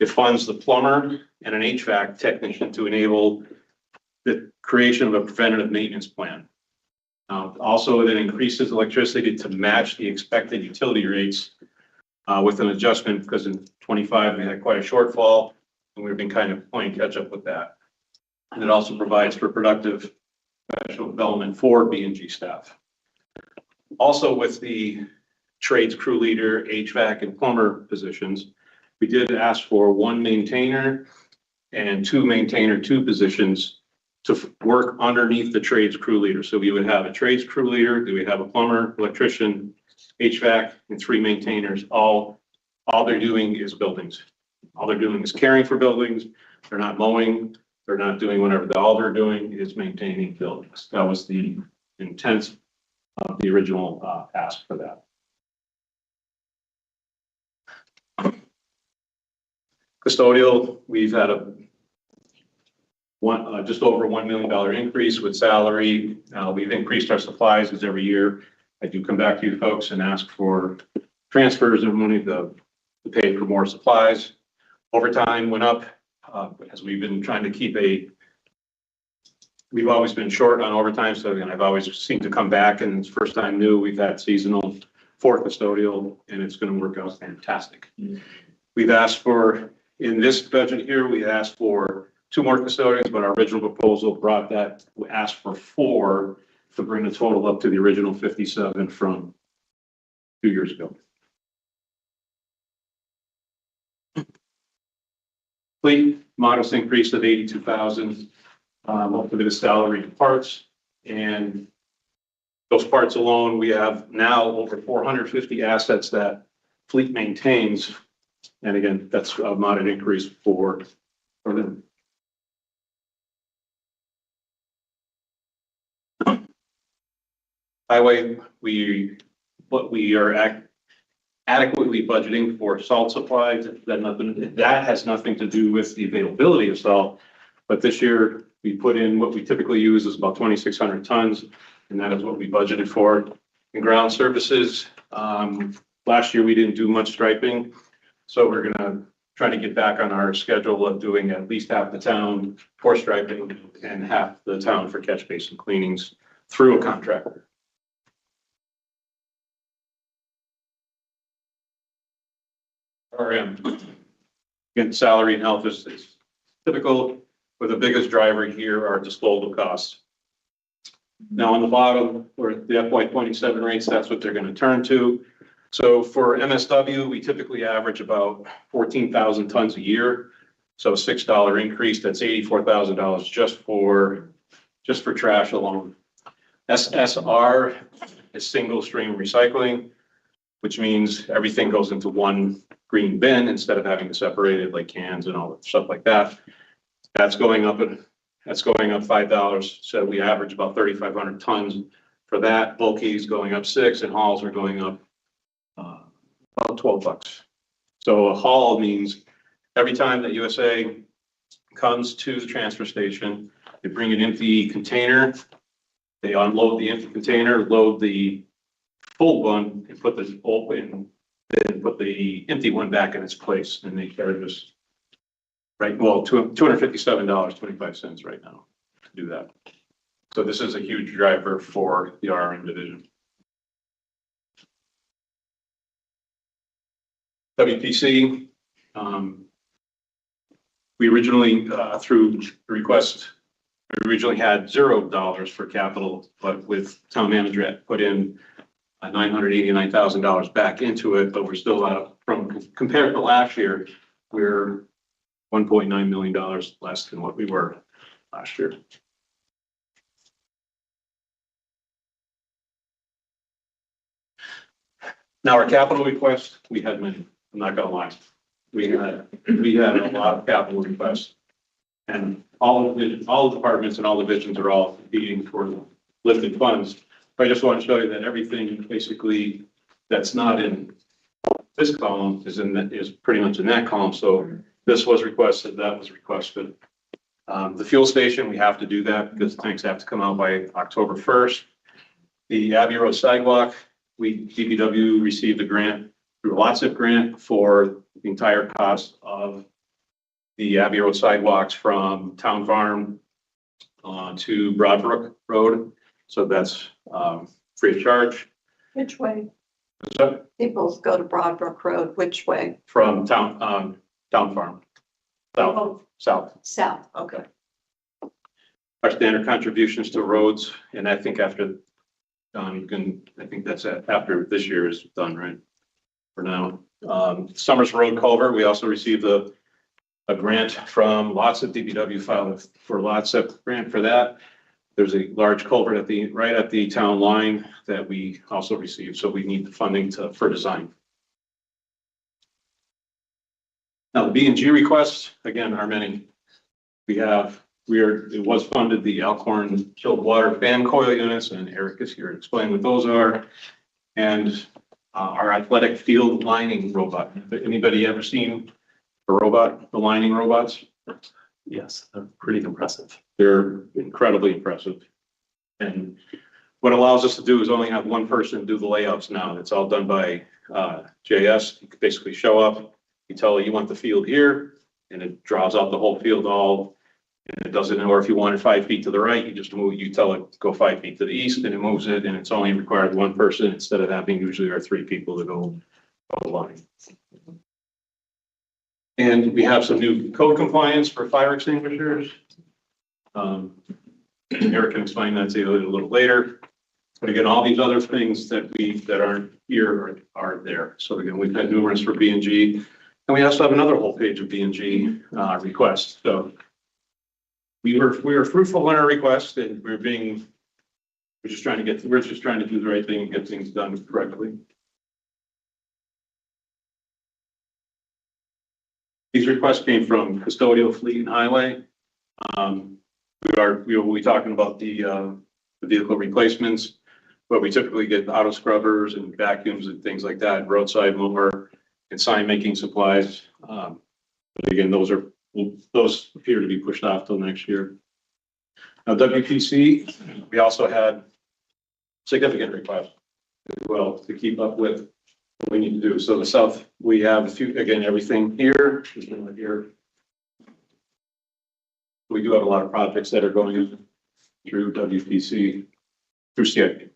It funds the plumber and an HVAC technician to enable the creation of a preventative maintenance plan. Also, it increases electricity to match the expected utility rates with an adjustment, because in 25 we had quite a shortfall, and we've been kind of playing catch up with that. And it also provides for productive professional development for B&G staff. Also, with the trades crew leader, HVAC, and plumber positions, we did ask for 1 maintainer and 2 maintainer 2 positions to work underneath the trades crew leader. So we would have a trades crew leader, we would have a plumber, electrician, HVAC, and 3 maintainers. All they're doing is buildings. All they're doing is caring for buildings. They're not mowing, they're not doing whatever. All they're doing is maintaining buildings. That was the intent of the original ask for that. Custodial, we've had just over $1 million increase with salary. We've increased our supplies as every year. I do come back to you folks and ask for transfers of money to pay for more supplies. Overtime went up as we've been trying to keep we've always been short on overtime. So again, I've always seemed to come back, and it's first time new. We've had seasonal for custodial, and it's going to work out fantastic. We've asked for, in this budget here, we asked for 2 more custodians, but our original proposal brought that, we asked for 4 to bring the total up to the original 57 from 2 years ago. Fleet, modest increase of 82,000. Most of it is salary and parts, and those parts alone, we have now over 450 assets that fleet maintains. And again, that's a moderate increase for them. Highway, we are adequately budgeting for salt supplies. That has nothing to do with the availability of salt. But this year we put in what we typically use is about 2,600 tons, and that is what we budgeted for. In ground services, last year we didn't do much striping, so we're gonna try to get back on our schedule of doing at least half the town for striping and half the town for catch basin cleanings through a contractor. RM. Again, salary and health is typical, but the biggest driver here are disposal costs. Now on the bottom, where the FY27 rates, that's what they're going to turn to. So for MSW, we typically average about 14,000 tons a year. So a $6 increase, that's $84,000 just for trash alone. SSR is single stream recycling, which means everything goes into one green bin instead of having to separate it like cans and all that stuff like that. That's going up $5. So we average about 3,500 tons for that. Bulky is going up $6, and hauls are going up about $12. So a haul means every time that USA comes to the transfer station, they bring an empty container, they unload the empty container, load the full one, and put the open, then put the empty one back in its place, and they charge us $257.25 right now to do that. So this is a huge driver for the RM division. WPC, we originally, through the request, we originally had $0 for capital, but with town manager put in $989,000 back into it, but we're still out from, compared to last year, we're $1.9 million less than what we were last year. Now our capital request, we had many, I'm not gonna lie. We had a lot of capital requests, and all the departments and all divisions are all competing for limited funds. But I just want to show you that everything basically that's not in this column is pretty much in that column. So this was requested, that was requested. The fuel station, we have to do that because tanks have to come out by October 1st. The Abbey Road sidewalk, DPW received a grant through a LOTSIP grant for the entire cost of the Abbey Road sidewalks from Town Farm to Broadbrook Road. So that's free of charge. Which way? They both go to Broadbrook Road. Which way? From Town Farm. South. South, okay. Our standard contributions to roads, and I think after I think that's after this year is done, right? For now. Summers Road Culvert, we also received a grant from LOTSIP. DPW filed for LOTSIP grant for that. There's a large culvert right at the town line that we also received, so we need the funding for design. Now the B&G requests, again, are many. We have it was funded, the Alcorn chilled water fan coil units, and Eric is here to explain what those are. And our athletic field lining robot. Anybody ever seen a robot, the lining robots? Yes, they're pretty impressive. They're incredibly impressive. And what allows us to do is only have one person do the layouts now. It's all done by JS. You can basically show up, you tell it you want the field here, and it draws out the whole field all. And it doesn't know, or if you want it 5 feet to the right, you just move, you tell it go 5 feet to the east, and it moves it, and it's only required one person instead of having usually our 3 people to go the line. And we have some new code compliance for fire extinguishers. Eric can explain that to you a little later. But again, all these other things that aren't here are there. So again, we've had numerous for B&G, and we also have another whole page of B&G requests. So we were fruitful in our request, and we're just trying to do the right thing and get things done correctly. These requests came from custodial, fleet, and highway. We'll be talking about the vehicle replacements, but we typically get auto scrubbers and vacuums and things like that, roadside mower and sign making supplies. But again, those appear to be pushed off till next year. Now, WPC, we also had significant requests as well to keep up with what we need to do. So the south, we have a few, again, everything here, here. We do have a lot of projects that are going through WPC, through CIP.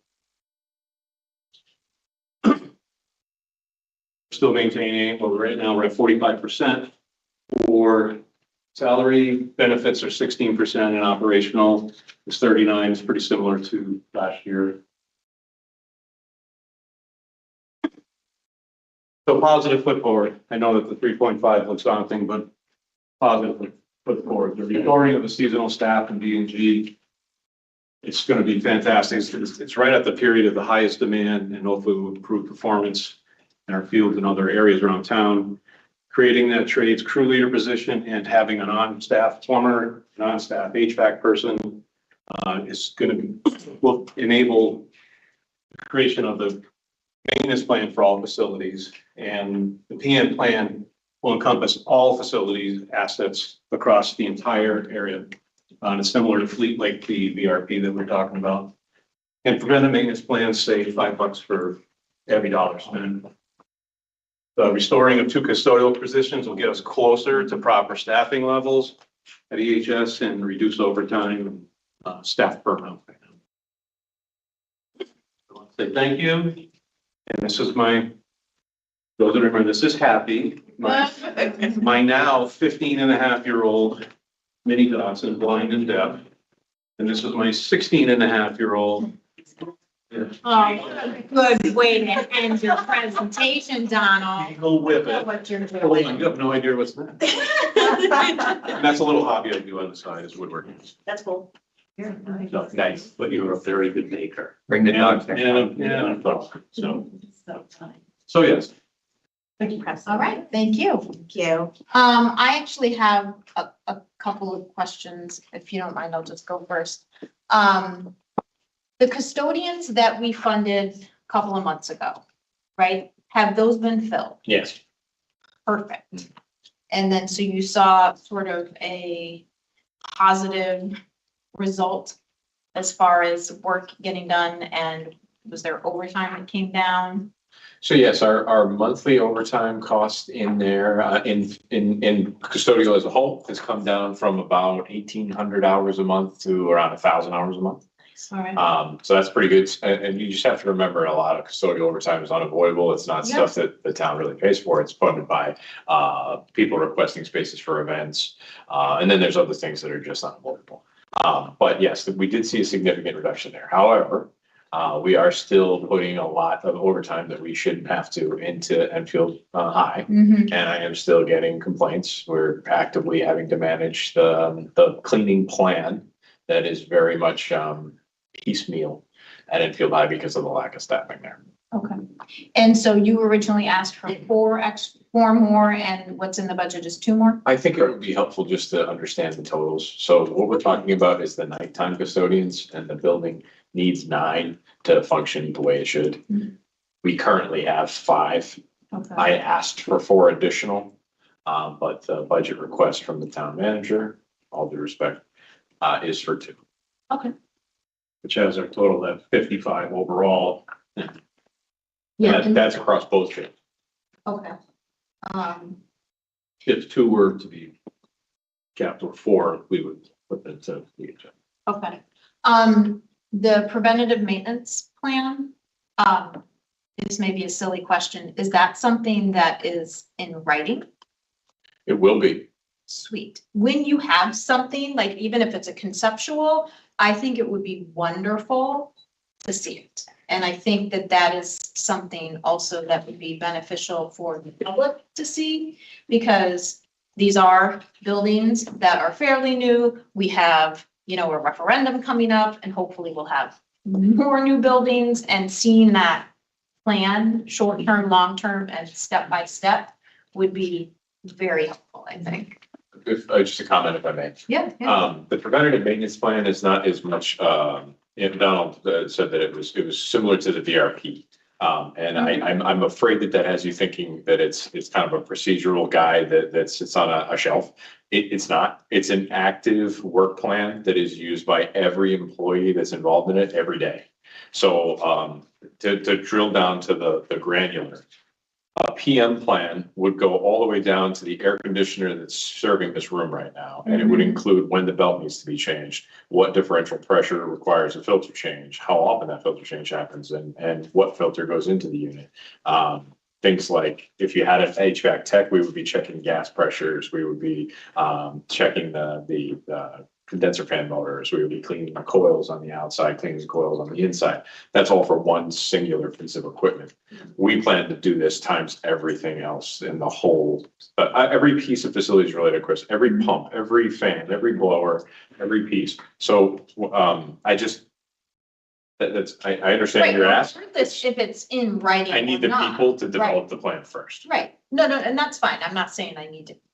Still maintaining, well, right now we're at 45% for salary. Benefits are 16%, and operational is 39%. It's pretty similar to last year. So positive foot forward. I know that the 3.5 looks daunting, but positive foot forward. The restoring of the seasonal staff in B&G, it's going to be fantastic. It's right at the period of the highest demand, and hopefully will improve performance in our fields and other areas around town. Creating that trades crew leader position and having an on-staff plumber, non-staff HVAC person will enable the creation of the maintenance plan for all facilities, and the PM plan will encompass all facilities, assets across the entire area. And it's similar to fleet like the VRP that we're talking about. And preventive maintenance plans save $5 for every dollar spent. The restoring of 2 custodial positions will get us closer to proper staffing levels at EHS and reduce overtime staff burnout. I want to say thank you. And this is those that remember, this is Happy, my now 15-and-a-half-year-old mini Dotson, blind and deaf. And this is my 16-and-a-half-year-old. Yeah. Oh, what a good way to end your presentation, Donald. Eagle Whippet. What you're Oh, doing. you have no idea what's that. And that's a little hobby I do on the side, is woodworking. That's cool. So, nice, but you're a very good baker. Bring the dogs next time. So yes. All right, thank you. Thank you. I actually have a couple of questions. If you don't mind, I'll just go first. The custodians that we funded a couple of months ago, right? Have those been filled? Yes. Perfect. And then, so you saw sort of a positive result as far as work getting done, and was there overtime that came down? So yes, our monthly overtime cost in there, in custodial as a whole has come down from about 1,800 hours a month to around 1,000 hours a month. All right. So that's pretty good. And you just have to remember, a lot of custodial overtime is unavoidable. It's not stuff that the town really pays for. It's funded by people requesting spaces for events. And then there's other things that are just unavoidable. But yes, we did see a significant reduction there. However, we are still putting a lot of overtime that we shouldn't have to into Enfield High. Mhm. And I am still getting complaints. We're actively having to manage the cleaning plan that is very much piecemeal at Enfield High because of the lack of staffing there. Okay. And so you originally asked for 4 more and what's in the budget is 2 more? I think it would be helpful just to understand the totals. So what we're talking about is the nighttime custodians, and the building needs 9 to function the way it should. Mhm. We currently have 5. Okay. I asked for 4 additional, but the budget request from the town manager, all due respect, is for 2. Okay. Which has our total at 55 overall. Yeah, That's across both shifts. okay. If 2 were to be capped or 4, we would put that to the agenda. Okay. The preventative maintenance plan, this may be a silly question. Is that something that is in writing? It will be. Sweet. When you have something, like even if it's a conceptual, I think it would be wonderful to see it. And I think that that is something also that would be beneficial for the public to see, because these are buildings that are fairly new. We have, you know, a referendum coming up, and hopefully we'll have more new buildings, and seeing that plan, short-term, long-term, and step-by-step would be very helpful, I think. If, just a comment if I may. Yeah. The preventative maintenance plan is not as much, and Donald said that it was similar to the VRP. And I'm afraid that has you thinking that it's kind of a procedural guide that sits on a shelf. It's not. It's an active work plan that is used by every employee that's involved in it every day. So to drill down to the granular, a PM plan would go all the way down to the air conditioner that's serving this room right now. And it would include when the belt needs to be changed, what differential pressure requires a filter change, how often that filter change happens, and what filter goes into the unit. Things like if you had an HVAC tech, we would be checking gas pressures. We would be checking the condenser fan motors. We would be cleaning the coils on the outside, cleaning the coils on the inside. That's all for one singular piece of equipment. We plan to do this times everything else in the whole, every piece of facilities related, Chris, every pump, every fan, every blower, every piece. So I understand Right, your well, ask. regardless if it's in writing I need or the not. people to develop Right. the plan first. Right. No, and that's fine. I'm not saying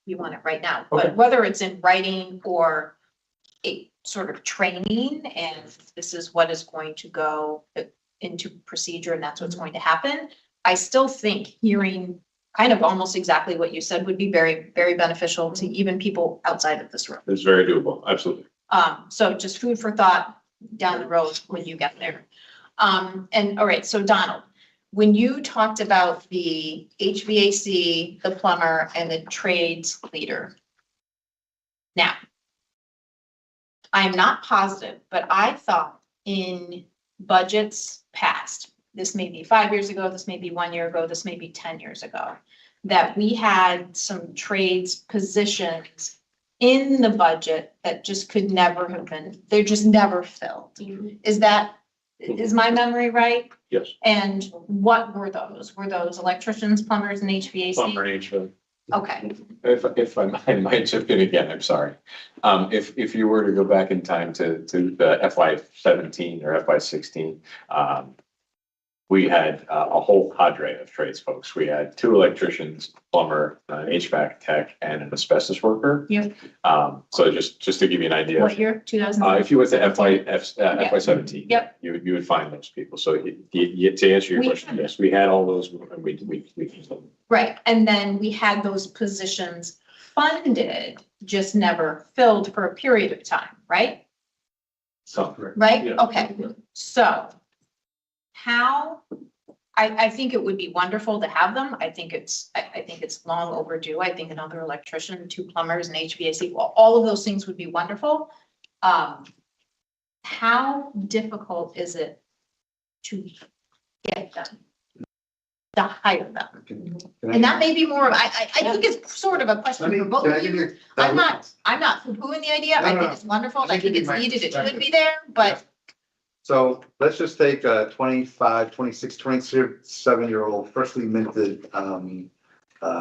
you want it right now, Okay. but whether it's in writing or a sort of training, and this is what is going to go into procedure and that's what's going to happen. I still think hearing kind of almost exactly what you said would be very, very beneficial to even people outside of this room. It's very doable. Absolutely. So just food for thought down the road when you get there. And all right, so Donald, when you talked about the HVAC, the plumber, and the trades leader. Now, I'm not positive, but I thought in budgets past, this may be 5 years ago, this may be 1 year ago, this may be 10 years ago, that we had some trades positions in the budget that just could never have been, they're just never filled. Is my memory right? Yes. And what were those? Were those electricians, plumbers, and HVAC? Plumber and HVAC. Okay, If I might chip in again, I'm sorry. If you were to go back in time to the FY17 or FY16, we had a whole cadre of trades folks. We had 2 electricians, plumber, an HVAC tech, and an asbestos worker. Yep. So just to give you an idea. what year? 2000? If you went to FY17. Yep. You would find those people. So to answer your We question, had yes, we had all those, and we used them. Right, and then we had those positions funded, just never filled for a period of time, right? So, Right, Yeah. okay, so how, I think it would be wonderful to have them. I think it's long overdue. I think another electrician, 2 plumbers and HVAC, well, all of those things would be wonderful. How difficult is it to get them? To hire them? And that may be more of, I think it's sort of a question for both of you. I'm not poo-pooing the idea. I think it's wonderful. I think it's needed. It should be there, but So let's just take a 25, 26, 27-year-old freshly minted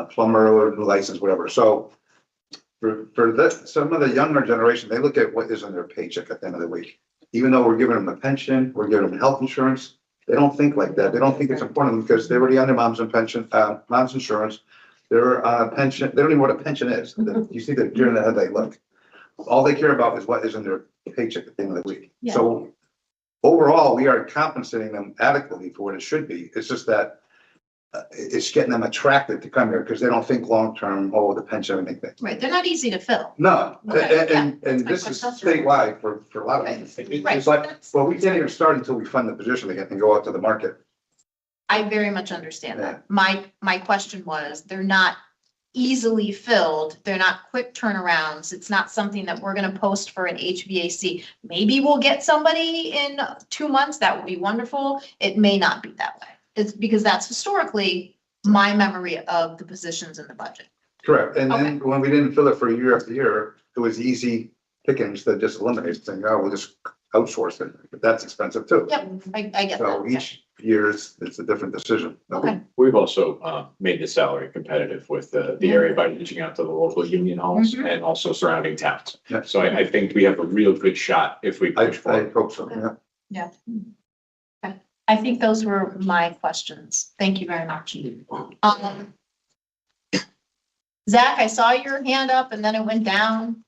plumber or license, whatever. So for this, some of the younger generation, they look at what is in their paycheck at the end of the week. Even though we're giving them a pension, we're giving them health insurance, they don't think like that. They don't think it's important because they're already on their mom's and pension, mom's insurance. They're on a pension, they don't even know what a pension is. You see the deer in the headlight look. All they care about is what is in their paycheck at the end of the week. Yeah. So overall, we are compensating them adequately for what it should be. It's just that it's getting them attracted to come here because they don't think long-term, oh, the pension and anything. Right, they're not easy to fill. No, Okay, and that's my this is question. statewide for a lot of them. Right, It's like, that's- well, we can't even start until we fund the position again and go out to the market. I very much understand that. My question was, they're not easily filled. They're not quick turnarounds. It's not something that we're gonna post for an HVAC. Maybe we'll get somebody in 2 months. That would be wonderful. It may not be that way. It's because that's historically my memory of the positions in the budget. Correct. And then when we didn't fill it for year after year, it was easy pickings to just eliminate, saying, oh, we'll just outsource it. But that's expensive too. Yep, I get So that. each year it's a different decision. Okay, We've also made the salary competitive with the area by reaching out to the local union halls Mhm. and also surrounding towns. Yeah. So I think we have a real good shot if we I push forward. hope so, yeah. yeah. Okay. I think those were my questions. Thank you very much. Zach, I saw your hand up and then it went down.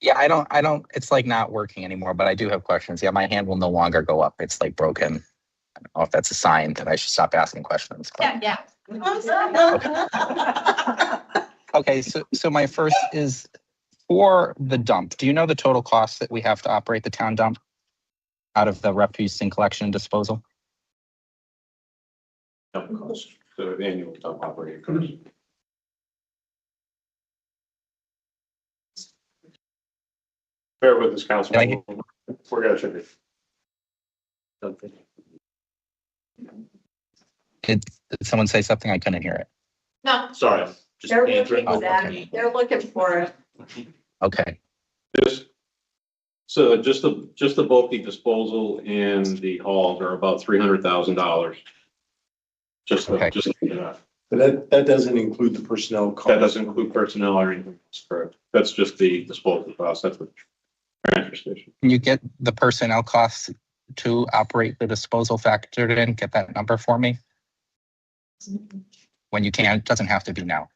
Yeah, I don't, it's like not working anymore, but I do have questions. Yeah, my hand will no longer go up. It's like broken. I don't know if that's a sign that I should stop asking questions. but- Yeah. Okay, so my first is for the dump. Do you know the total cost that we have to operate the town dump out of the refuse and collection and disposal? Dump cost, the annual dump operating cost. Bear with us, council. Thank We're gonna check it. Did someone say something? I couldn't hear it. No, Sorry. just They're answering. looking for that. They're looking for it. Okay, So just the bulky disposal and the hauls are about $300,000. Just Okay. that. But that doesn't include the personnel cost. That doesn't include personnel or anything else, correct? That's just the disposal cost, that's the transfer station. can you get the personnel costs to operate the disposal factored in? Get that number for me? When you can, it doesn't have to be now.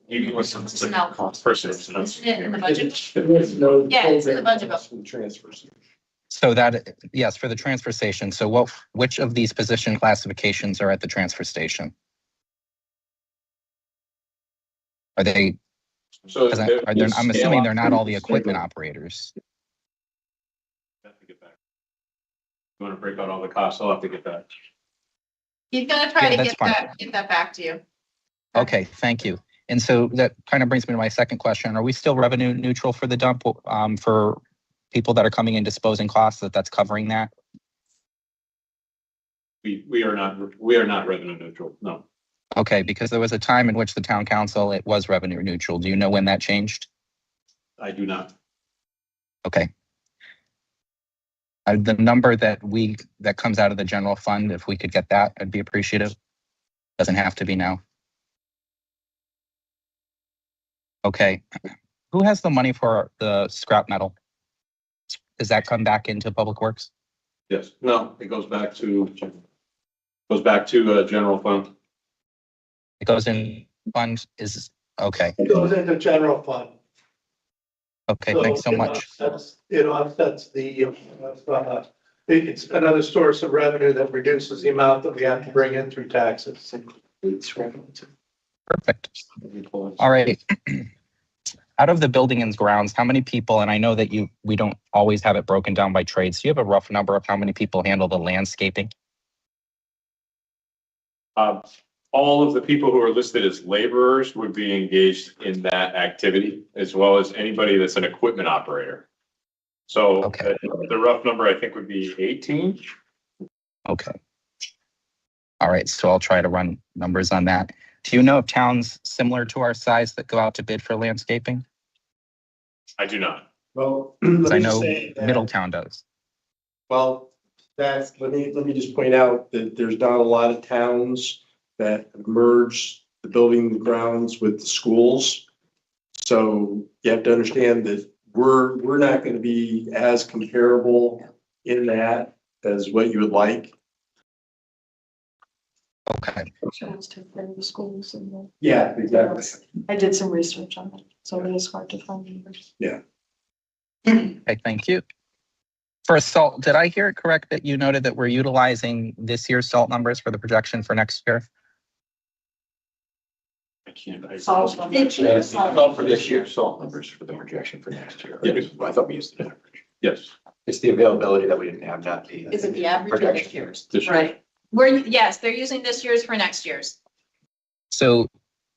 You want some Personnel cost. personnel. Isn't it in the budget? There's no. Yeah, it's in the budget book. Transfers. So that, yes, for the transfer station. So which of these position classifications are at the transfer station? Are they, So. I'm assuming they're not all the equipment operators. Have to get back. You want to break out all the costs? I'll have to get that. He's gonna try Yeah, to that's get fine. that back to you. Okay, thank you. And so that kind of brings me to my second question. Are we still revenue neutral for the dump, for people that are coming in disposing costs, that's covering that? We are not revenue neutral, no. Okay, because there was a time in which the town council, it was revenue neutral. Do you know when that changed? I do not. Okay. The number that comes out of the general fund, if we could get that, I'd be appreciative. Doesn't have to be now. Okay. Who has the money for the scrap metal? Does that come back into Public Works? Yes, no, it goes back to general fund. It goes in funds okay. It goes into general fund. Okay, thanks so much. It offsets it's another source of revenue that reduces the amount that we have to bring in through taxes. Perfect. All right. Out of the building and grounds, how many people, and I know that we don't always have it broken down by trades. Do you have a rough number of how many people handle the landscaping? All of the people who are listed as laborers would be engaged in that activity, as well as anybody that's an equipment operator. So Okay. the rough number, I think, would be 18. Okay. All right, so I'll try to run numbers on that. Do you know of towns similar to our size that go out to bid for landscaping? I do not. Well, 'Cause let I me know say that- Middletown does. Well, let me just point out that there's not a lot of towns that have merged the building and grounds with the schools. So you have to understand that we're not going to be as comparable in that as what you would like. Okay, Shows to the schools and the. Yeah, exactly. I did some research on it, so it is hard to find numbers. okay, thank you. For salt, did I hear it correct that you noted that we're utilizing this year's salt numbers for the projection for next year? I can't. Salt. Not for this year, salt numbers for the projection for next year. Yes. I thought we used the average. Yes. It's the availability that we didn't have, not the. Is it the average of next year's? This year. Right. Yes, they're using this year's for next year's. So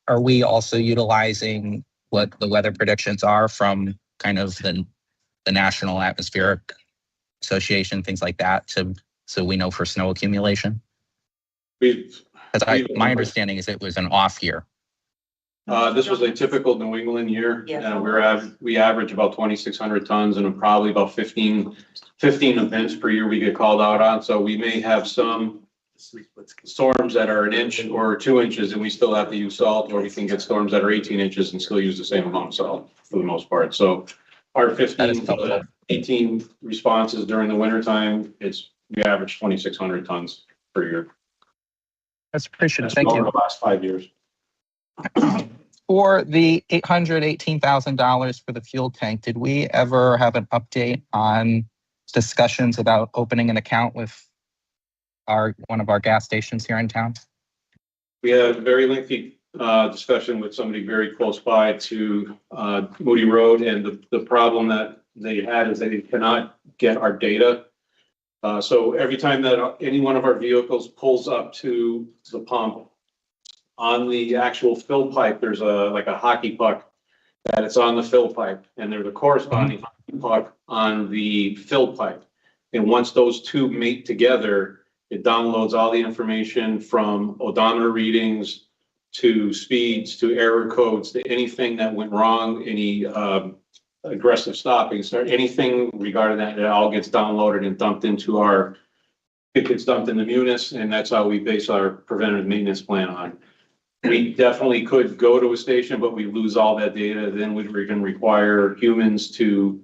are we also utilizing what the weather predictions are from kind of the National Atmospheric Association, things like that, so we know for snow accumulation? Because my understanding is it was an off year. This was a typical New England year. Yeah. We average about 2,600 tons and probably about 15 events per year we get called out on. So we may have some storms that are 1 inch or 2 inches and we still have to use salt, or we can get storms that are 18 inches and still use the same amount of salt for the most part. So our 15 to 18 responses during the winter time, we average 2,600 tons per year. That's appreciated. That's Thank over you. the last 5 years. For the $818,000 for the fuel tank, did we ever have an update on discussions about opening an account with one of our gas stations here in town? We had a very lengthy discussion with somebody very close by to Moody Road, and the problem that they had is they cannot get our data. So every time that any one of our vehicles pulls up to the pump, on the actual fill pipe, there's like a hockey puck that it's on the fill pipe, and there's a corresponding hockey puck on the fill pipe. And once those two mate together, it downloads all the information from odometer readings to speeds to error codes to anything that went wrong, any aggressive stopping, so anything regarding that, it all gets downloaded and dumped into it gets dumped in the Munis, and that's how we base our preventative maintenance plan on. We definitely could go to a station, but we lose all that data. Then we're going to require humans to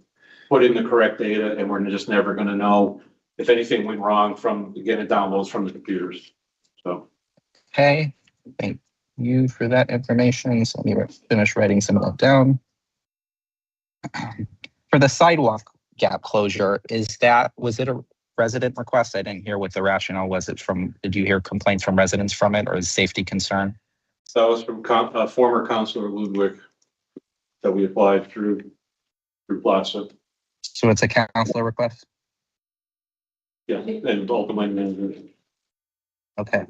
put in the correct data, and we're just never going to know if anything went wrong from getting downloads from the computers. So. Okay, thank you for that information. So let me finish writing some of that down. For the sidewalk gap closure, was it a resident request? I didn't hear what the rationale was. Did you hear complaints from residents from it, or is safety concern? That was from former Councilor Ludwig that we applied through Plaza. So it's a councilor request? Yeah, and ultimately. Okay.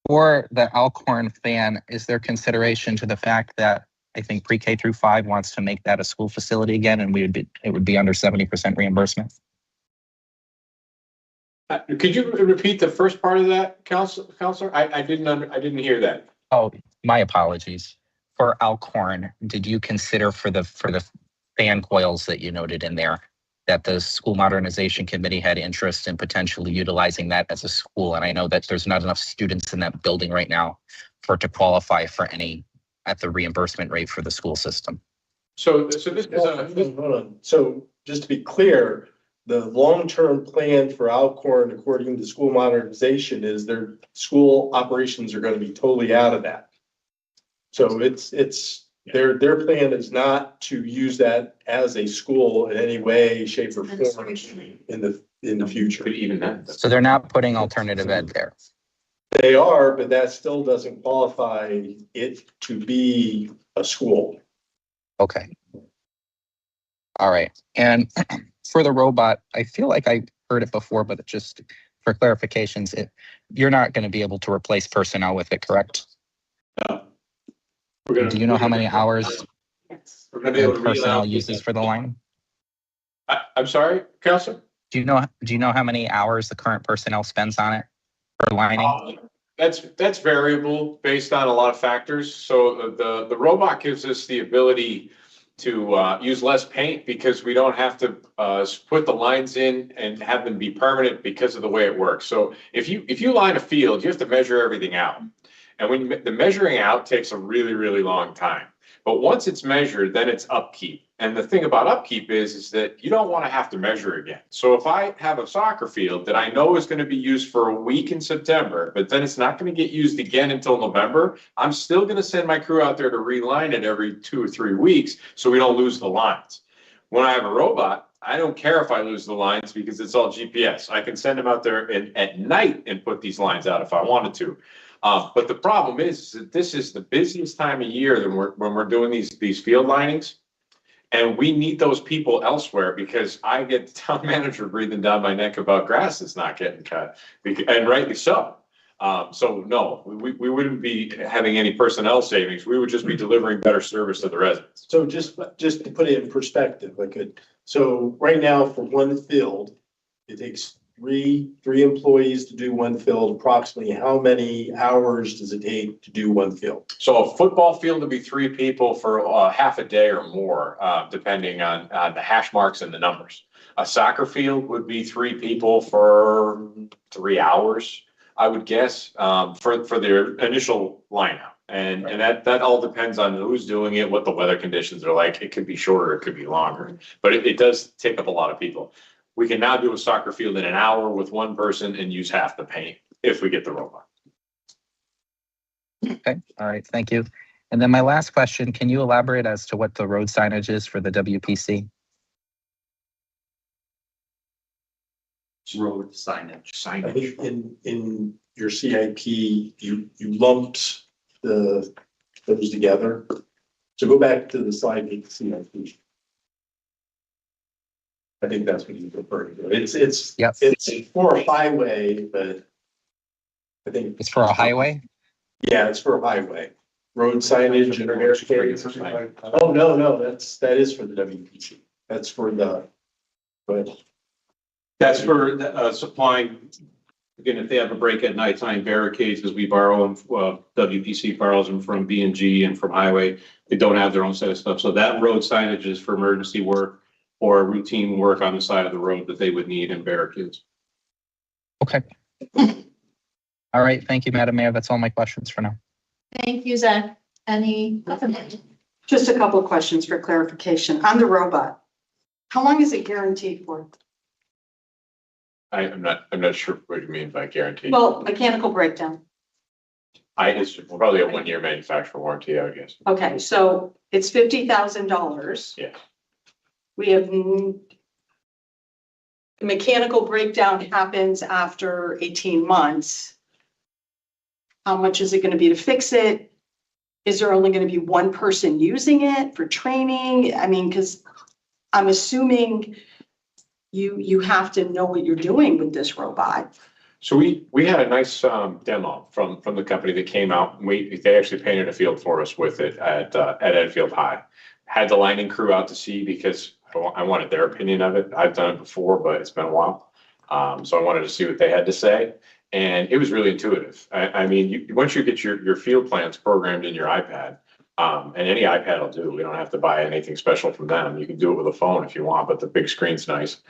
For the Alcorn fan, is there consideration to the fact that I think pre-K through 5 wants to make that a school facility again, and it would be under 70% reimbursement? Could you repeat the first part of that, Counselor? I didn't hear that. Oh, my apologies. For Alcorn, did you consider for the fan coils that you noted in there that the school modernization committee had interest in potentially utilizing that as a school? And I know that there's not enough students in that building right now for it to qualify for any at the reimbursement rate for the school system. So this is hold on. So just to be clear, the long-term plan for Alcorn, according to school modernization, is their school operations are going to be totally out of that. So their plan is not to use that as a school in any way, shape, or form in the future. Even that. So they're not putting alternative ed there. They are, but that still doesn't qualify it to be a school. Okay. All right. And for the robot, I feel like I heard it before, but just for clarifications, you're not going to be able to replace personnel with it, correct? No. Do you know how many hours We're going to be able to personnel uses for the line? I'm sorry, Counselor? Do you know how many hours the current personnel spends on it for lining? That's variable based on a lot of factors. So the robot gives us the ability to use less paint because we don't have to put the lines in and have them be permanent because of the way it works. So if you line a field, you have to measure everything out. And when the measuring out takes a really, really long time. But once it's measured, then it's upkeep. And the thing about upkeep is that you don't want to have to measure again. So if I have a soccer field that I know is going to be used for a week in September, but then it's not going to get used again until November, I'm still going to send my crew out there to reline it every 2 or 3 weeks so we don't lose the lines. When I have a robot, I don't care if I lose the lines because it's all GPS. I can send them out there at night and put these lines out if I wanted to. But the problem is that this is the busiest time of year when we're doing these field linings. And we need those people elsewhere because I get the town manager breathing down my neck about grass that's not getting cut, and rightly so. So no, we wouldn't be having any personnel savings. We would just be delivering better service to the residents. So just to put it in perspective, so right now for one field, it takes three employees to do one field. Approximately how many hours does it take to do one field? So a football field would be 3 people for half a day or more, depending on the hash marks and the numbers. A soccer field would be 3 people for 3 hours, I would guess, for their initial lineup. And that all depends on who's doing it, what the weather conditions are like. It could be shorter, it could be longer, but it does take up a lot of people. We can now do a soccer field in an hour with one person and use half the paint if we get the robot. Okay, all right, thank you. And then my last question, can you elaborate as to what the road signage is for the WPC? Road signage. I think in your CIP, you lumped those together. So go back to the slide with the CIP. I think that's what you're referring to. It's for a highway, but I think It's for a highway? yeah, it's for a highway. Road signage and barricades. Oh, no, that is for the WPC. That's for the, but That's for supplying, again, if they have a break at nighttime, barricades, as we borrow them, WPC borrows them from B&G and from Highway. They don't have their own set of stuff. So that road signage is for emergency work or routine work on the side of the road that they would need in barricades. Okay. All right, thank you, Madam Mayor. That's all my questions for now. Thank you, Zach. Any? Just a couple of questions for clarification. On the robot, how long is it guaranteed for? I'm not sure what you mean by guaranteed. Well, mechanical breakdown. It's probably a 1-year manufacturer warranty, I guess. Okay, so it's $50,000. Yeah. We have mechanical breakdown happens after 18 months. How much is it going to be to fix it? Is there only going to be one person using it for training? I mean, because I'm assuming you have to know what you're doing with this robot. So we had a nice demo from the company that came out. They actually painted a field for us with it at Enfield High. Had the lining crew out to see because I wanted their opinion of it. I've done it before, but it's been a while. So I wanted to see what they had to say. And it was really intuitive. I mean, once you get your field plans programmed in your iPad, and any iPad will do, we don't have to buy anything special from them. You can do it with a phone if you want, but the big screen's nice.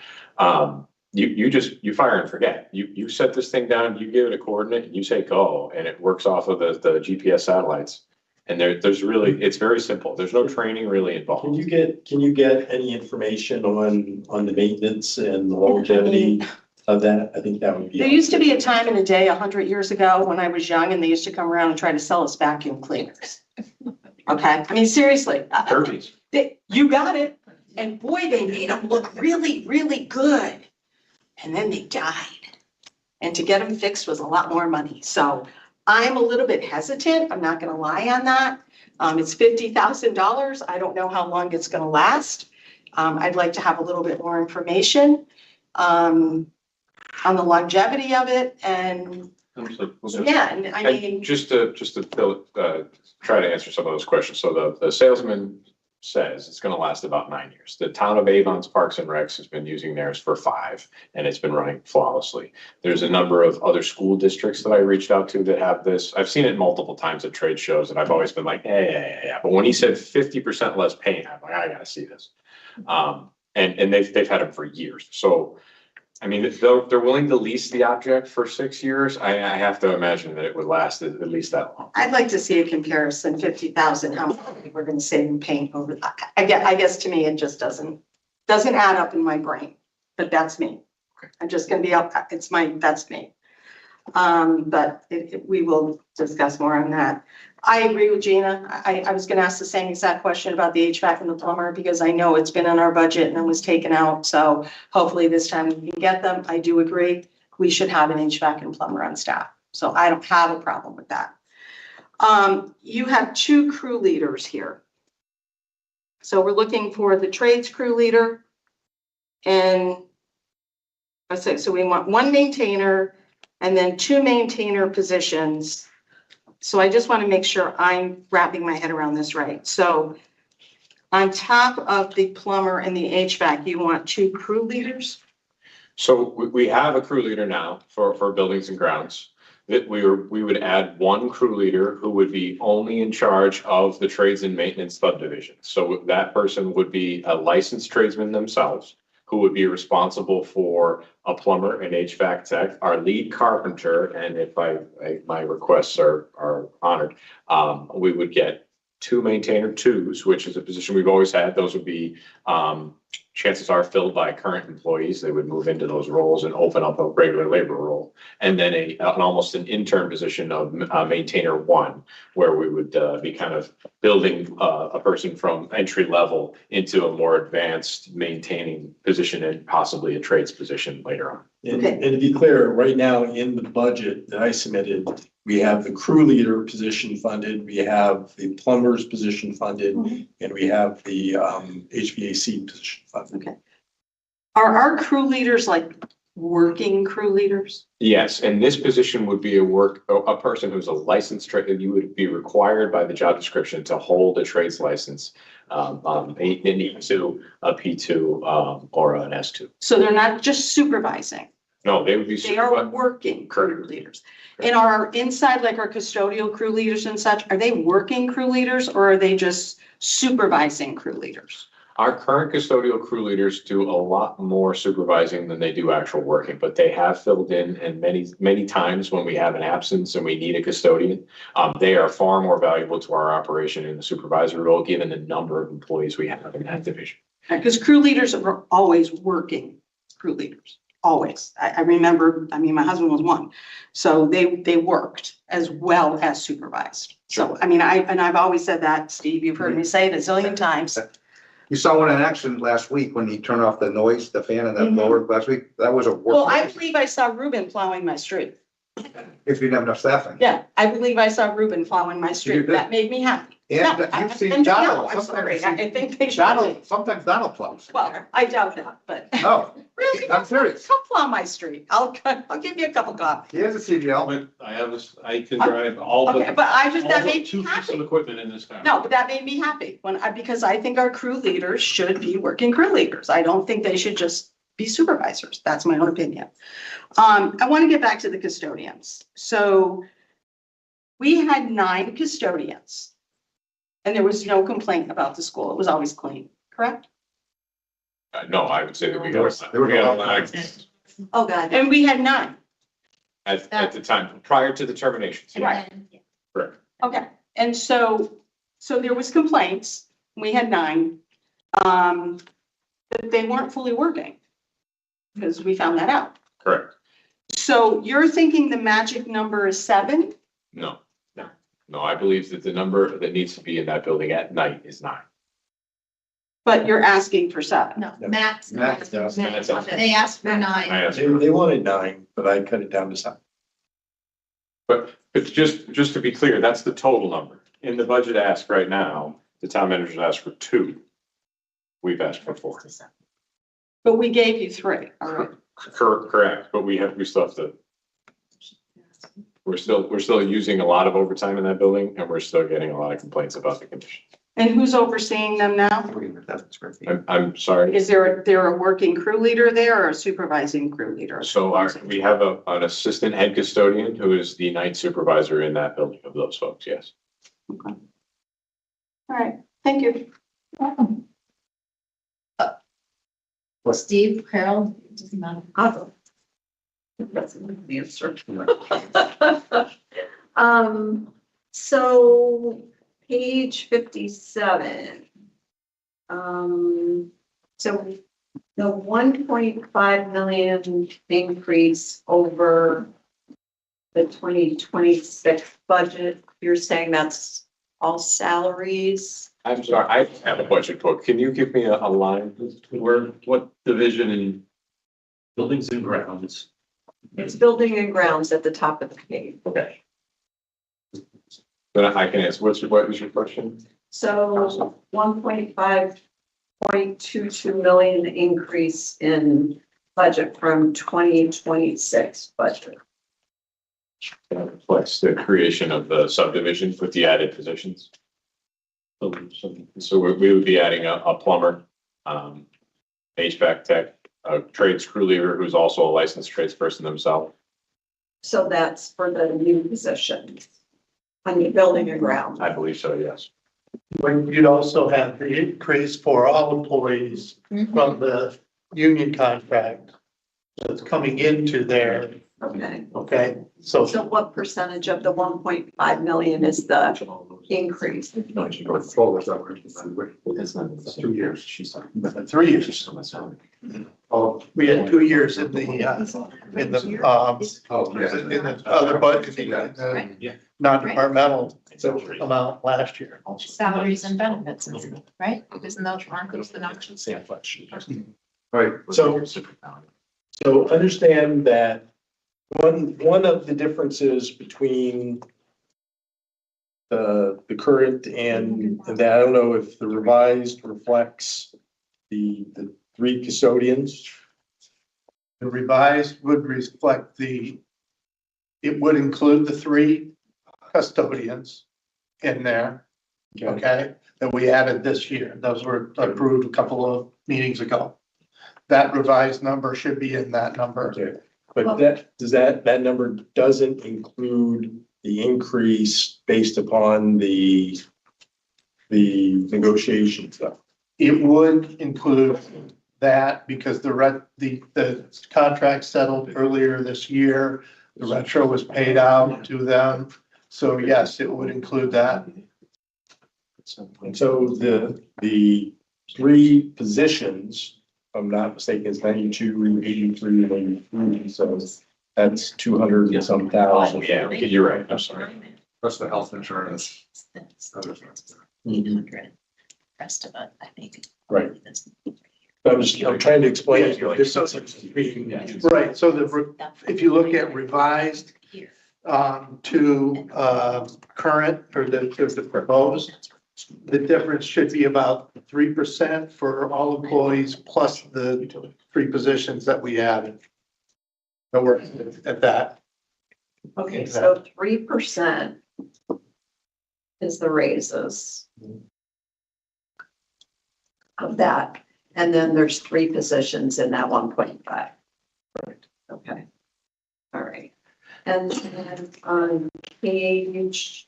You fire and forget. You set this thing down, you give it a coordinate, and you say go, and it works off of the GPS satellites. And there's really, it's very simple. There's no training really involved. Can you get any information on the maintenance and the longevity of that? I think that would be. There used to be a time in a day 100 years ago when I was young and they used to come around and try to sell us vacuum cleaners. Okay, I mean, seriously. Turkeys. You got it. And boy, they made them look really, really good. And then they died. And to get them fixed was a lot more money. So I'm a little bit hesitant. I'm not going to lie on that. It's $50,000. I don't know how long it's going to last. I'd like to have a little bit more information on the longevity of it. And yeah, and I mean, just to try to answer some of those questions. So the salesman says it's going to last about 9 years. The town of Avon's Parks and Recs has been using theirs for 5, and it's been running flawlessly. There's a number of other school districts that I reached out to that have this. I've seen it multiple times at trade shows, and I've always been like, yeah. But when he said 50% less paint, I'm like, I got to see this. And they've had them for years. So I mean, if they're willing to lease the object for 6 years, I have to imagine that it would last at least that long. I'd like to see a comparison, 50,000, how much we're gonna save in paint over, I guess to me, it just doesn't add up in my brain, but that's me. I'm just gonna be up, that's me. But we will discuss more on that. I agree with Gina. I was gonna ask the same exact question about the HVAC and the plumber, because I know it's been in our budget and it was taken out, so hopefully this time we can get them. I do agree, we should have an HVAC and plumber on staff, so I don't have a problem with that. You have 2 crew leaders here. So we're looking for the trades crew leader, and let's say, so we want 1 maintainer and then 2 maintainer positions. So I just want to make sure I'm wrapping my head around this right. So on top of the plumber and the HVAC, you want 2 crew leaders? So we have a crew leader now for buildings and grounds. That we would add 1 crew leader who would be only in charge of the trades and maintenance subdivision. So that person would be a licensed tradesman themselves, who would be responsible for a plumber and HVAC tech, our lead carpenter, and if my requests are honored, we would get 2 maintainer 2s, which is a position we've always had. Those would be, chances are filled by current employees. They would move into those roles and open up a regular labor role. And then an almost an intern position of maintainer 1, where we would be kind of building a person from entry level into a more advanced maintaining position and possibly a trades position later on. And to be clear, right now in the budget that I submitted, we have the crew leader position funded, we have the plumber's position funded, and we have the HVAC position funded. Okay. Are our crew leaders like working crew leaders? Yes, and this position would be a person who's a licensed trade, you would be required by the job description to hold a trades license, an E2, a P2, or an S2. So they're not just supervising, No, they would be. they are working crew leaders. And are inside, like our custodial crew leaders and such, are they working crew leaders or are they just supervising crew leaders? Our current custodial crew leaders do a lot more supervising than they do actual working, but they have filled in, and many times when we have an absence and we need a custodian, they are far more valuable to our operation in the supervisory role, given the number of employees we have in that division. Because crew leaders are always working crew leaders, always. I remember, I mean, my husband was one, so they worked as well as supervised. So, I mean, I've always said that, Steve, you've heard me say it a zillion times. You saw one in action last week when he turned off the noise, the fan and that blower last week. That was a work. Well, I believe I saw Ruben plowing my street. If you didn't have enough staffing. Yeah, I believe I saw Ruben plowing my street. That made me happy. And No, you've seen and Donald. I'm sorry, I think they should. Donald, sometimes Donald plows. Well, I doubt that, but No, really, I'm serious. come plow my street. I'll give you a cup of coffee. He has a CDL. I can drive all Okay, the, but that all made the me 2 pieces happy. of equipment in this town. No, but that made me happy because I think our crew leaders should be working crew leaders. I don't think they should just be supervisors. That's my own opinion. I want to get back to the custodians. So we had 9 custodians and there was no complaint about the school. It was always clean, correct? No, I would say that we There was a lot. Oh, God. And we had 9. at the time, prior to the termination. Right. Correct. Okay, and so there was complaints, we had 9, that they weren't fully working. Because we found that out. Correct. So you're thinking the magic number is 7? No, I believe that the number that needs to be in that building at night is 9. But you're asking for 7? No, Matt's. Matt's, They asked for 9. I asked They wanted 9, but I cut it down to 7. But just to be clear, that's the total number. In the budget ask right now, the town manager's asked for 2. We've asked for 4. But we gave you 3. All right. Correct, but we still have to. We're still using a lot of overtime in that building, and we're still getting a lot of complaints about the condition. And who's overseeing them now? I'm sorry. Is there a working crew leader there or a supervising crew leader? So we have an assistant head custodian who is the night supervisor in that building of those folks, yes. Okay. All right, thank you. Steve, Carol, doesn't matter. That's an answer. So page 57. So the 1.5 million increase over the 2026 budget, you're saying that's all salaries? I'm sorry, I have a budget book. Can you give me a line? Where, what division in buildings and grounds? It's building and grounds at the top of the page. Okay. But I can answer. What was your question? So 1.5.22 million increase in budget from 2026 budget. That reflects the creation of the subdivision with the added positions. So we would be adding a plumber, HVAC tech, a trade screw leaver who's also a licensed tradesperson themselves. So that's for the new positions on the building and ground. I believe so, yes. When you'd also have the increase for all employees from the union contract that's coming into there, Okay. okay? So So what percentage of the 1.5 million is the increase? No, she goes forward, so It's not 2 years. She's 3 years. Oh, We had 2 years in the oh, yeah. in the other budget, in the non-departmental amount last year. Salaries and benefits, right? Isn't those, aren't those the numbers? Right. So understand that one of the differences between the current and that, I don't know if the revised reflects the 3 custodians. The revised would reflect it would include the 3 custodians in there, okay? That we added this year. Those were approved a couple of meetings ago. That revised number should be in that number. Okay. But that number doesn't include the increase based upon the negotiation stuff. It would include that because the contract settled earlier this year. The retro was paid out to them. So yes, it would include that. And so the 3 positions, if I'm not mistaken, is 92, 83, 93, so that's 200 and some thousand. Yeah, you're right. I'm sorry. That's the health insurance. 800. Rest of it, I think. Right. I'm trying to explain it. Right, so if you look at revised to current or the proposed, the difference should be about 3% for all employees plus the 3 positions that we added. So we're at that. Okay, so 3% is the raises of that. And then there's 3 positions in that 1.5. Right. Okay. All right. And then on page.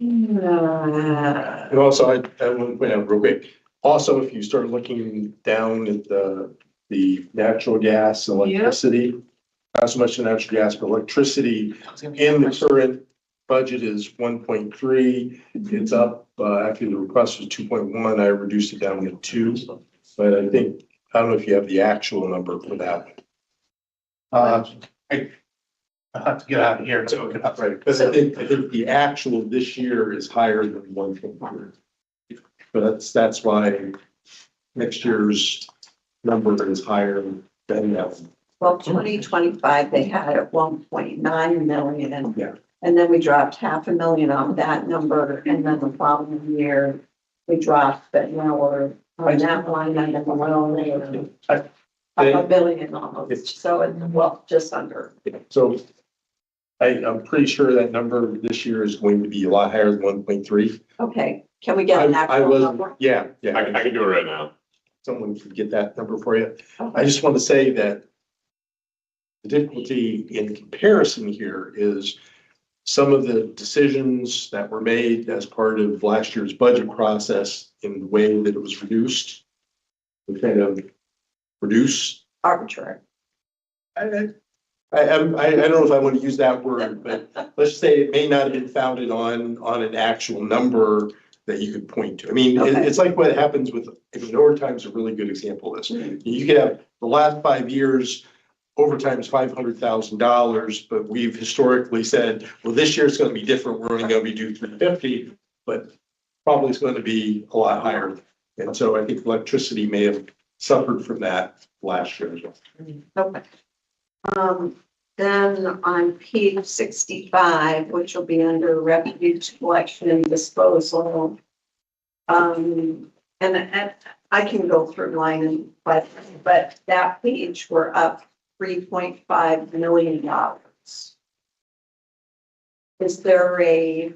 And also, I want to point out real quick, also, if you start looking down at the natural gas, electricity, not so much the natural gas, but electricity in the current budget is 1.3. It's up, after the request was 2.1, I reduced it down to 2. But I don't know if you have the actual number for that. I'll have to get out of here and look it up. Right, because I think the actual this year is higher than 1.3. But that's why next year's number is higher than that. Well, 2025, they had at 1.9 million. Yeah. And then we dropped $500,000 off that number. And then the following year, we dropped, but now we're on that line item alone. $1 billion almost. So it's, well, just under. So I'm pretty sure that number this year is going to be a lot higher than 1.3. Okay, can we get an actual number? Yeah. I can do it right now. Someone can get that number for you. Okay. I just want to say that the difficulty in comparison here is some of the decisions that were made as part of last year's budget process in the way that it was reduced we kind of reduce. Arbitrary. I don't know if I want to use that word, but let's say it may not have been founded on an actual number that you could point to. I mean, Okay. it's like what happens with, I mean, overtime's a really good example of this. You could have the last 5 years, overtime is $500,000, but we've historically said, well, this year it's going to be different. We're only going to do 350, but probably it's going to be a lot higher. And so I think electricity may have suffered from that last year as well. Okay. Then on page 65, which will be under refuge collection and disposal. And I can go through line and, but that page, we're up $3.5 million. Is there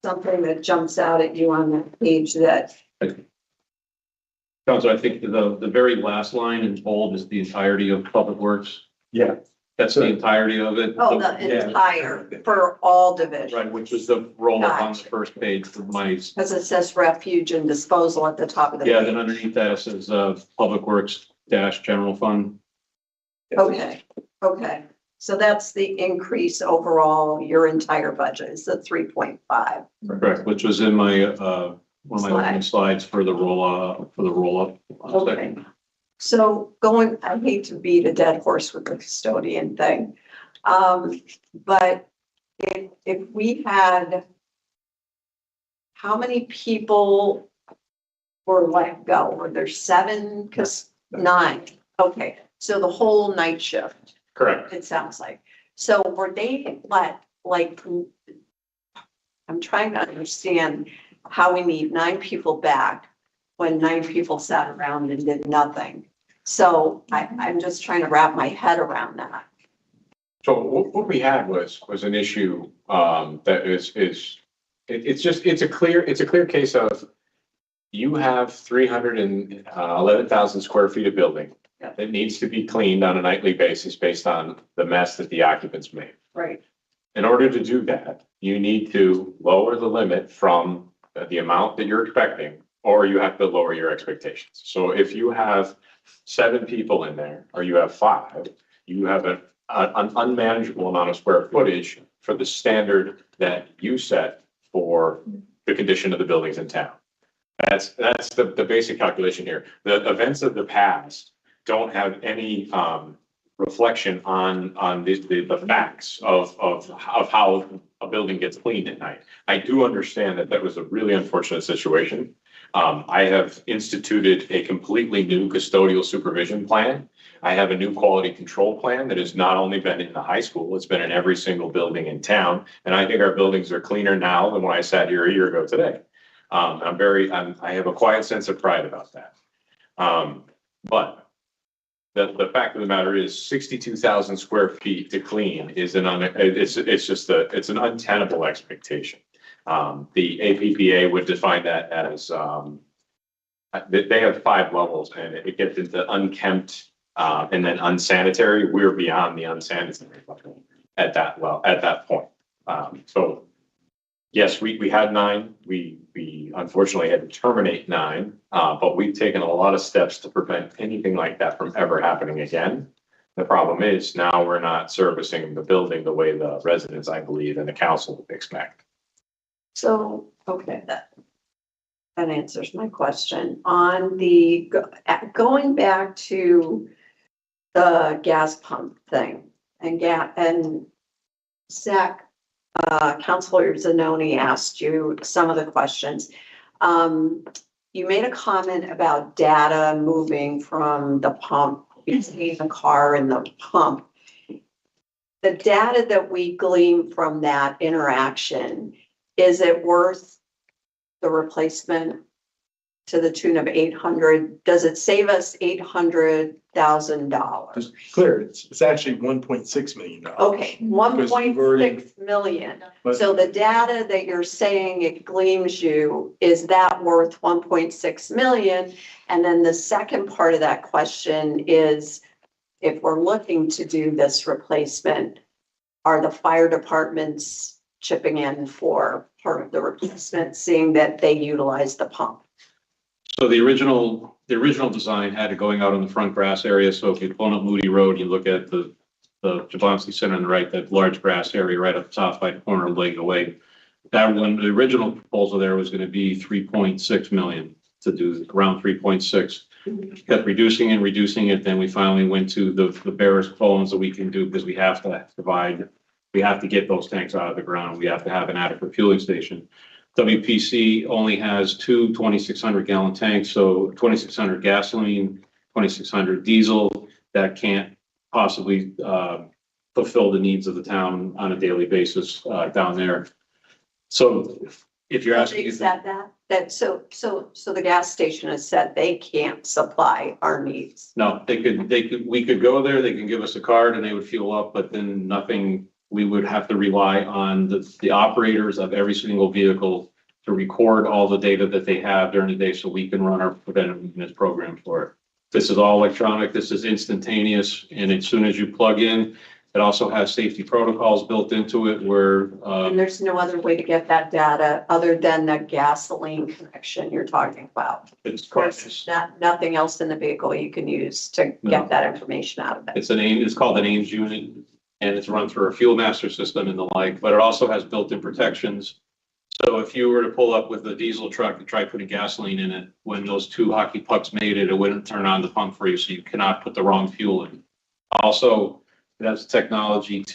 something that jumps out at you on that page that? Council, I think the very last line in bold is the entirety of Public Works. Yeah. That's the entirety of it. Oh, the Yeah. entire, for all divisions. Right, which was the roll up on the Gotcha. first page for my, Because it says refuge and disposal at the top of the yeah, page. then underneath that it says, Public Works dash general fund. Okay, okay. So that's the increase overall, your entire budget is the 3.5. Correct, which was in my, one of my opening slides for the roll up. Okay. So I hate to beat a dead horse with the custodian thing. But if we had, how many people were let go? Were there 7? Because 9. Okay, so the whole night shift. Correct. It sounds like. So were they I'm trying to understand how we need 9 people back when 9 people sat around and did nothing. So I'm just trying to wrap my head around that. So what we had was an issue, that it's a clear case of you have 311,000 square feet of building Yeah. that needs to be cleaned on a nightly basis based on the mess that the occupants made. Right. In order to do that, you need to lower the limit from the amount that you're expecting, or you have to lower your expectations. So if you have 7 people in there, or you have 5, you have an unmanageable amount of square footage for the standard that you set for the condition of the buildings in town. That's the basic calculation here. The events of the past don't have any reflection on the facts of how a building gets cleaned at night. I do understand that was a really unfortunate situation. I have instituted a completely new custodial supervision plan. I have a new quality control plan that has not only been in the high school, it's been in every single building in town. And I think our buildings are cleaner now than when I sat here a year ago today. I have a quiet sense of pride about that. But the fact of the matter is 62,000 square feet to clean is it's an untenable expectation. The APPA would define that as, they have 5 levels and it gets into unkempt, and then unsanitary. We're beyond the unsanitary level at that point. So yes, we had 9. We unfortunately had to terminate 9, but we've taken a lot of steps to prevent anything like that from ever happening again. The problem is now we're not servicing the building the way the residents, I believe, and the council expect. So, okay, that answers my question. On going back to the gas pump thing and Zach, Councilor Zanoni asked you some of the questions. You made a comment about data moving from the pump between the car and the pump. The data that we glean from that interaction, is it worth the replacement to the tune of 800? Does it save us $800,000? Just clear, it's actually $1.6 million. Okay, 1.6 million. But- So the data that you're saying it gleams you, is that worth 1.6 million? And then the second part of that question is, if we're looking to do this replacement, are the fire departments chipping in for part of the replacement, seeing that they utilize the pump? So the original design had it going out on the front grass area. So if you're pulling up Moody Road, you look at the Jablonski Center on the right, that large grass area right up top by the corner of Lake Away. That one, the original proposal there was going to be 3.6 million to do around 3.6. Kept reducing it. Then we finally went to the barest bones that we can do because we have to get those tanks out of the ground. We have to have an adequate fueling station. WPC only has two 2,600 gallon tanks, so 2,600 gasoline, 2,600 diesel. That can't possibly fulfill the needs of the town on a daily basis down there. So if you're asking. They said so the gas station has said they can't supply our needs. No, we could go there, they can give us a card and they would fuel up, but then nothing, we would have to rely on the operators of every single vehicle to record all the data that they have during the day so we can run our preventive maintenance program for it. This is all electronic, this is instantaneous, and as soon as you plug in, it also has safety protocols built into it where. And there's no other way to get that data other than the gasoline connection you're talking about. It's Of course, nothing else in the vehicle you can use to get that information out of it. It's called an AIMS unit, and it's run through a fuel master system and the like, but it also has built-in protections. So if you were to pull up with a diesel truck and try putting gasoline in it, when those two hockey pucks made it, it wouldn't turn on the pump for you, so you cannot put the wrong fuel in. Also, it has technology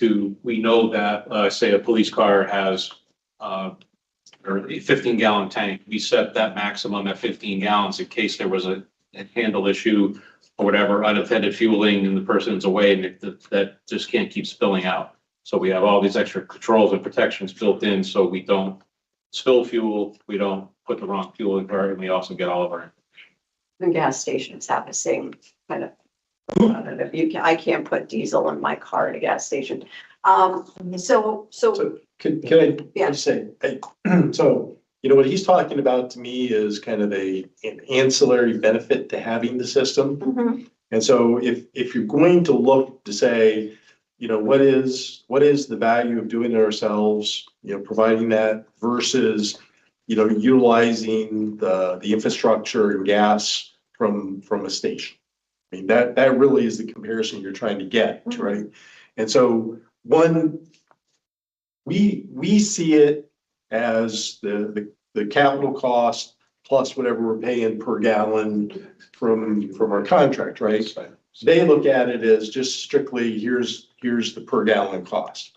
we know that, say a police car has or a 15-gallon tank. We set that maximum at 15 gallons in case there was a handle issue or whatever, unattended fueling and the person's away and that just can't keep spilling out. So we have all these extra controls and protections built in so we don't spill fuel, we don't put the wrong fuel in the car, and we also get all of our. The gas stations have the same kind of. I can't put diesel in my car at a gas station. So Can I Yeah. just say, so, what he's talking about to me is kind of an ancillary benefit to having the system. mhm. And so if you're going to look to say, what is the value of doing it ourselves, providing that versus, utilizing the infrastructure and gas from a station. I mean, that really is the comparison you're trying to get, right? And so we see it as the capital cost plus whatever we're paying per gallon from our contract, right? They look at it as just strictly, here's the per gallon cost.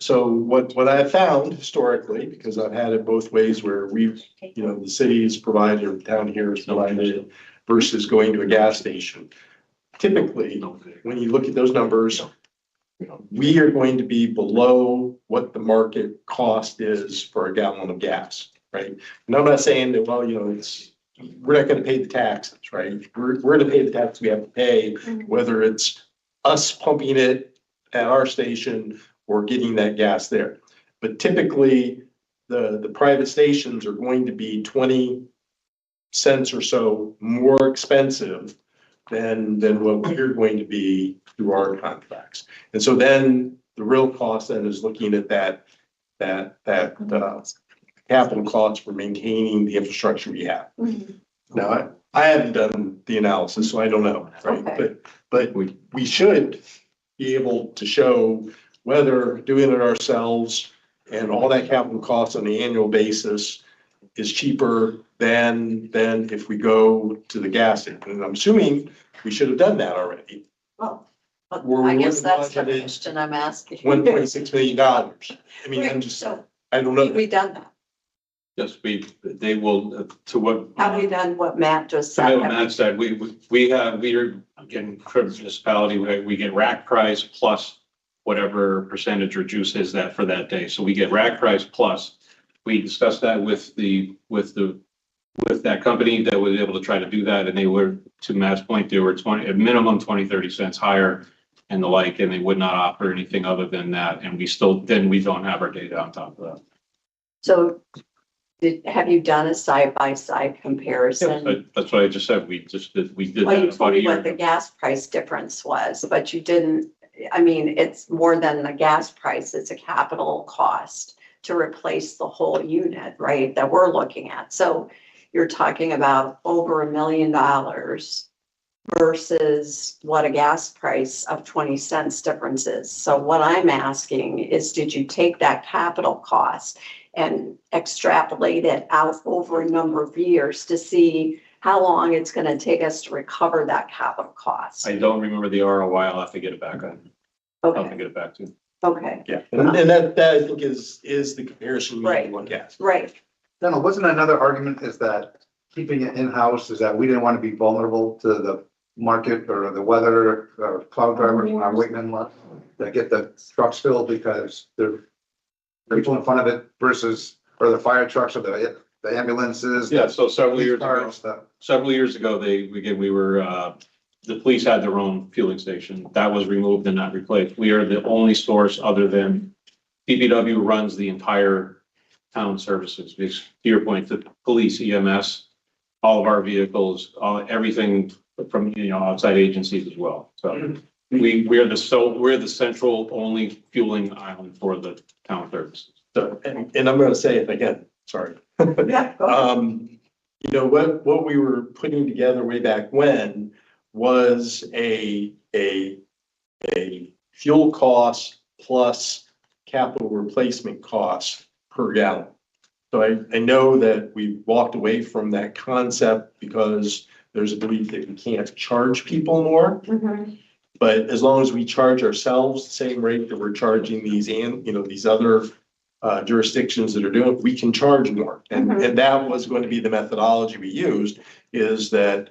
So what I have found historically, because I've had it both ways where the city is provided, or the town here is provided versus going to a gas station. Typically, when you look at those numbers, we are going to be below what the market cost is for a gallon of gas, right? And I'm not saying that, we're not going to pay the taxes, right? We're going to pay the tax we have to pay, whether it's us pumping it at our station or getting that gas there. But typically, the private stations are going to be 20 cents or so more expensive than what we're going to be through our contracts. And so then the real cost then is looking at that capital cost for maintaining the infrastructure we have. Now, I haven't done the analysis, so I don't know, right? Okay. But we should be able to show whether doing it ourselves and all that capital costs on the annual basis is cheaper than if we go to the gas station. And I'm assuming we should have done that already. Well, Were we I guess that's the budgeted question I'm asking. $1.6 million. I mean, Right, so I don't know. we done that. Yes, they will, to what. Have we done what Matt just So said? Matt said, we are getting for municipality, we get rack price plus whatever percentage or juice is that for that day. So we get rack price plus. We discussed that with that company that was able to try to do that. And they were, to Matt's point, they were at minimum 20, 30 cents higher and the like, and they would not offer anything other than that. And we don't have our data on top of that. So have you done a side-by-side comparison? That's what I just said. We did Well, you that told about a me year what the ago. gas price difference was, but you didn't, it's more than the gas price. It's a capital cost to replace the whole unit, right, that we're looking at. So you're talking about over $1 million versus what a gas price of 20 cents difference is. So what I'm asking is, did you take that capital cost and extrapolate it out over a number of years to see how long it's going to take us to recover that capital cost? I don't remember the ROI. I'll have to get it back on. I'll have to Okay, get it back to you. okay, Yeah, and that I think is the comparison we need Right. to look at. right. Then wasn't another argument is that keeping it in-house is that we didn't want to be vulnerable to the market or the weather or cloud drivers in our waiting in line that get the trucks filled because they're people in front of it versus, or the fire trucks or the ambulances. Yeah, so several police years cars ago, and stuff. we were, the police had their own fueling station. That was removed and not replaced. We are the only source other than DPW runs the entire town services. Because to your point, the police, EMS, all of our vehicles, everything from, outside agencies as well. So we're the central only fueling island for the town services. So, and I'm gonna say it again, sorry. Yeah, go ahead. What we were putting together way back when was a fuel cost plus capital replacement cost per gallon. So I know that we walked away from that concept because there's a belief that we can't charge people more. Mhm. But as long as we charge ourselves the same rate that we're charging these other jurisdictions that are doing, we can charge more. And that was going to be the methodology we used, is that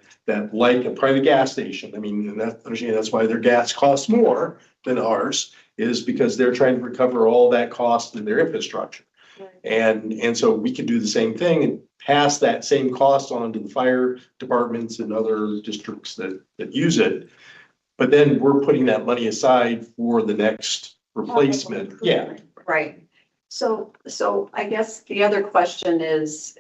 like a private gas station, I mean, and that's why their gas costs more than ours, is because they're trying to recover all that cost in their infrastructure. And so we could do the same thing and pass that same cost on to the fire departments and other districts that use it. But then we're putting that money aside for the next replacement. Yeah. Right. So I guess the other question is,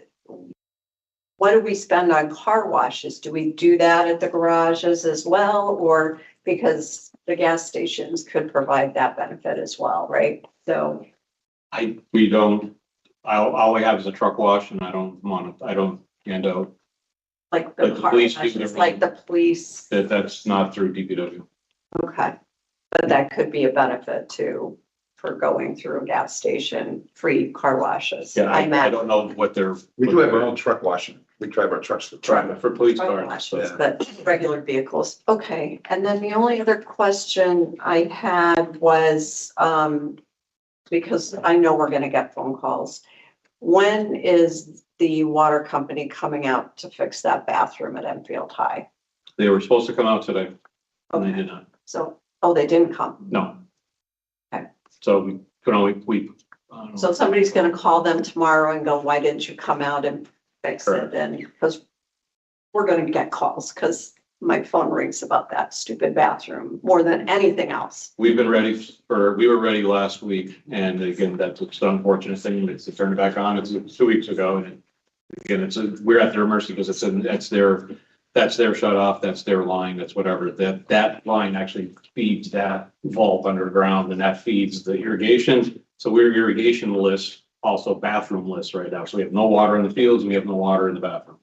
what do we spend on car washes? Do we do that at the garages as well? Or because the gas stations could provide that benefit as well, right? So. We don't, all I have is a truck wash and I don't hand out, Like Like the the car police do washes, their like the police, that's not through DPW. okay. But that could be a benefit too, for going through a gas station, free car washes. Yeah, I imagine. don't know what they're. We do have our own truck washing. We drive our trucks to the truck. Trying for police Car cars. washes, Yeah. but regular vehicles. Okay, and then the only other question I had was, because I know we're gonna get phone calls. When is the water company coming out to fix that bathroom at Enfield High? They were supposed to come out today and they did not. So, oh, they didn't come. No. Okay. So we could only, So somebody's gonna call them tomorrow and go, why didn't you come out and fix it? Correct. And because we're gonna get calls, because my phone rings about that stupid bathroom more than anything else. we were ready last week. And again, that's an unfortunate thing. It's to turn it back on. It's 2 weeks ago. And again, we're at their mercy because that's their shut off. That's their line. That's whatever. That line actually feeds that vault underground and that feeds the irrigation. So we're irrigation list, also bathroom list right now. So we have no water in the fields and we have no water in the bathroom.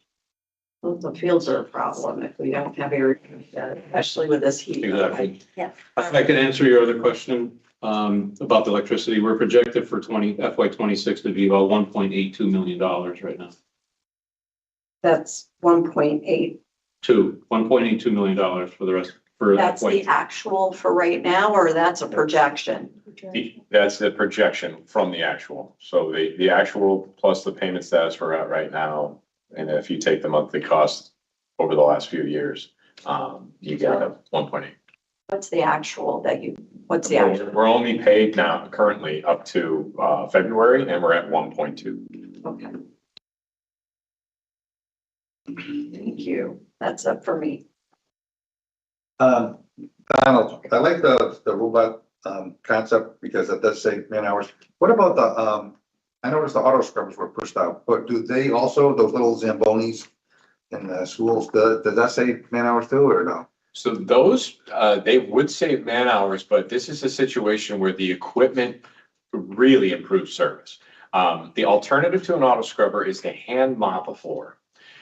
Well, the fields are a problem if we don't have irrigation, especially with this heat. Exactly. Yeah. If I can answer your other question, about the electricity, we're projected for FY 26 to be about $1.82 million right now. That's 1.8. $1.82 million for the rest, for That's the FY. actual for right now, or that's a projection? That's the projection from the actual. So the actual plus the payment status we're at right now, and if you take the monthly cost over the last few years, you get a 1.8. What's the actual what's the actual? We're only paid now currently up to February, and we're at 1.2. Okay. Thank you. That's up for me. Donald, I like the robot concept because it does save man hours. What about the I noticed the auto scrubbers were pushed out, but do they also, those little Zambonis in the schools, does that save man hours too, or no? So those, they would save man hours, but this is a situation where the equipment really improves service. The alternative to an auto scrubber is to hand mop a floor.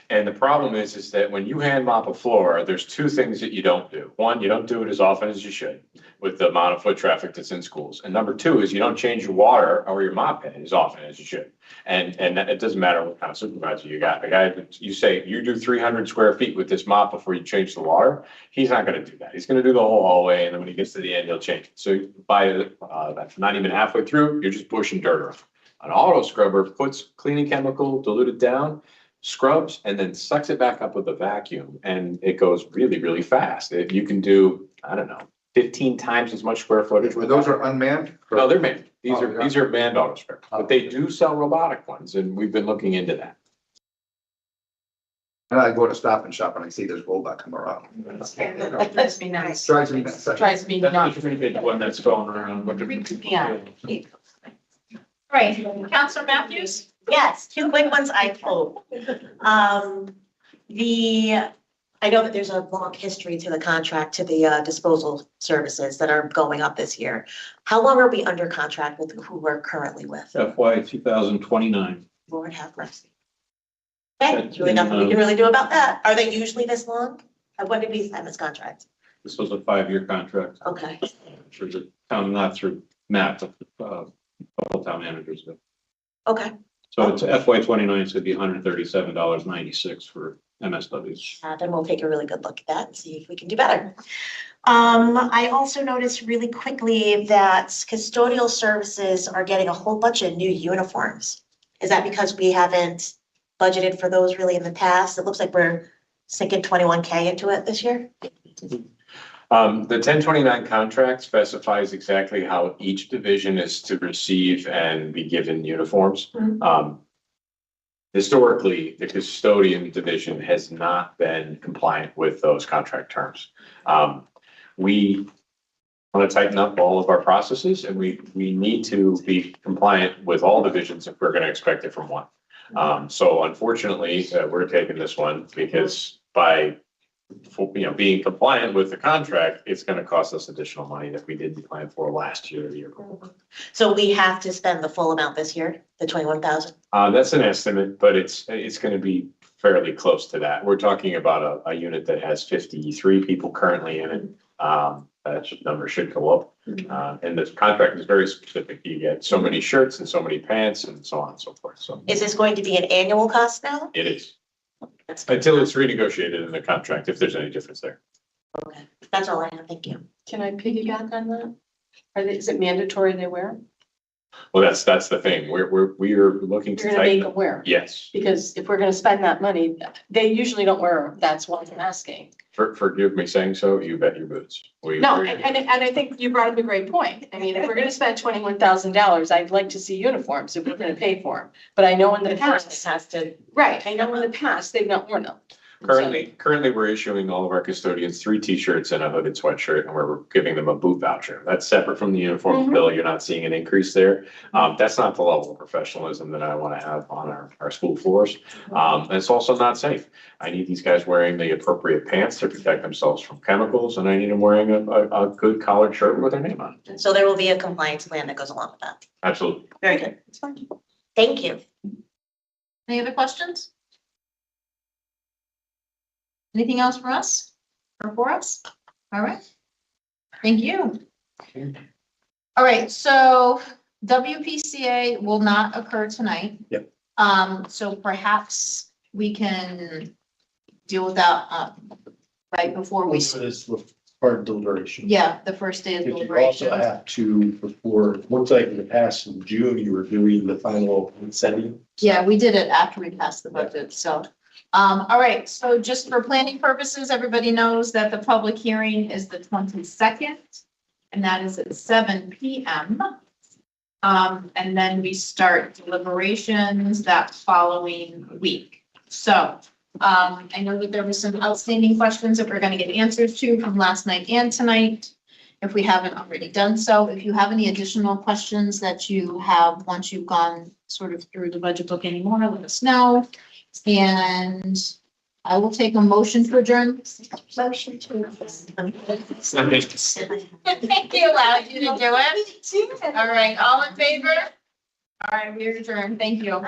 And the problem is that when you hand mop a floor, there's two things that you don't do. One, you don't do it as often as you should with the amount of foot traffic that's in schools. And number two is you don't change your water or your mop head as often as you should. And it doesn't matter what kind of supervisor you got. The guy, you say, you do 300 square feet with this mop before you change the water, he's not gonna do that. He's gonna do the whole hallway, and then when he gets to the end, he'll change it. So by, that's not even halfway through, you're just pushing dirt around. An auto scrubber puts cleaning chemical diluted down, scrubs, and then sucks it back up with a vacuum, and it goes really, really fast. If you can do, I don't know, 15 times as much square footage with Those are unmanned? No, they're manned. Oh, yeah. These are manned auto scrubbers, but they do sell robotic ones, and we've been looking into that. And I go to Stop and Shop and I see this robot come around. That must be nice. Drives me nuts. Drives me That's nuts. the pretty big one that's going around. Yeah. All right, Counselor Matthews? Yes, two quick ones, I hope. I know that there's a long history to the contract, to the disposal services that are going up this year. How long are we under contract with who we're currently with? FY 2029. Lord have mercy. Okay, there's really nothing we can really do about that. Are they usually this long? When did we sign this contract? This was a 5-year contract Okay, for the town, not through Matt, but all town managers. But okay. so it's FY 29, so it'd be $137.96 for MSWs. Then we'll take a really good look at that and see if we can do better. I also noticed really quickly that custodial services are getting a whole bunch of new uniforms. Is that because we haven't budgeted for those really in the past? It looks like we're sinking 21K into it this year. The 1029 contract specifies exactly how each division is to receive and be given uniforms. Historically, the custodian division has not been compliant with those contract terms. We want to tighten up all of our processes, and we need to be compliant with all divisions if we're going to expect it from one. So unfortunately, we're taking this one because by being compliant with the contract, it's going to cost us additional money that we didn't plan for last year or the year before. So we have to spend the full amount this year, the 21,000? That's an estimate, but it's going to be fairly close to that. We're talking about a unit that has 53 people currently in it. That number should go up. And this contract is very specific. You get so many shirts and so many pants and so on and so forth. So Is this going to be an annual cost now? it is until it's renegotiated in the contract, if there's any difference there. Okay, that's all I have. Thank you. Can I piggyback on that? Is it mandatory they wear? Well, that's the thing. We are looking to You're gonna make tighten. them wear. Yes. Because if we're gonna spend that money, they usually don't wear them. That's what I'm asking. Forgive me saying so. You bet your boots. No, and I think you brought up a great point. I mean, if we're gonna spend $21,000, I'd like to see uniforms if we're gonna pay for them. But I know in the past, Has to. right, I know in the past, they've not worn them. Currently, we're issuing all of our custodians 3 t-shirts and a hooded sweatshirt, and we're giving them a boot voucher. That's separate from the uniform bill. You're not seeing an increase there. That's not the level of professionalism that I want to have on our school floors. And it's also not safe. I need these guys wearing the appropriate pants to protect themselves from chemicals, and I need them wearing a good collared shirt with their name on it. So there will be a compliance plan that goes along with that. Absolutely. Very good. It's fine. Thank you. Any other questions? Anything else for us or for us? All right. Thank you. All right, so WPCA will not occur tonight. Yep. So perhaps we can deal with that right before we, This is part of deliberation. yeah, the first day of If you also deliberation. have to, before, it looks like in the past in June, you were doing the final setting. Yeah, we did it after we passed the budget, so. All right, so just for planning purposes, everybody knows that the public hearing is the 22nd, and that is at 7 PM. And then we start deliberations that following week. So, I know that there were some outstanding questions that we're gonna get answers to from last night and tonight, if we haven't already done so. If you have any additional questions that you have, once you've gone sort of through the budget book anymore, let us know. And I will take a motion to adjourn. Motion to. Thank you, allowed you to do it. All right, all in favor? All right, we're adjourned. Thank you.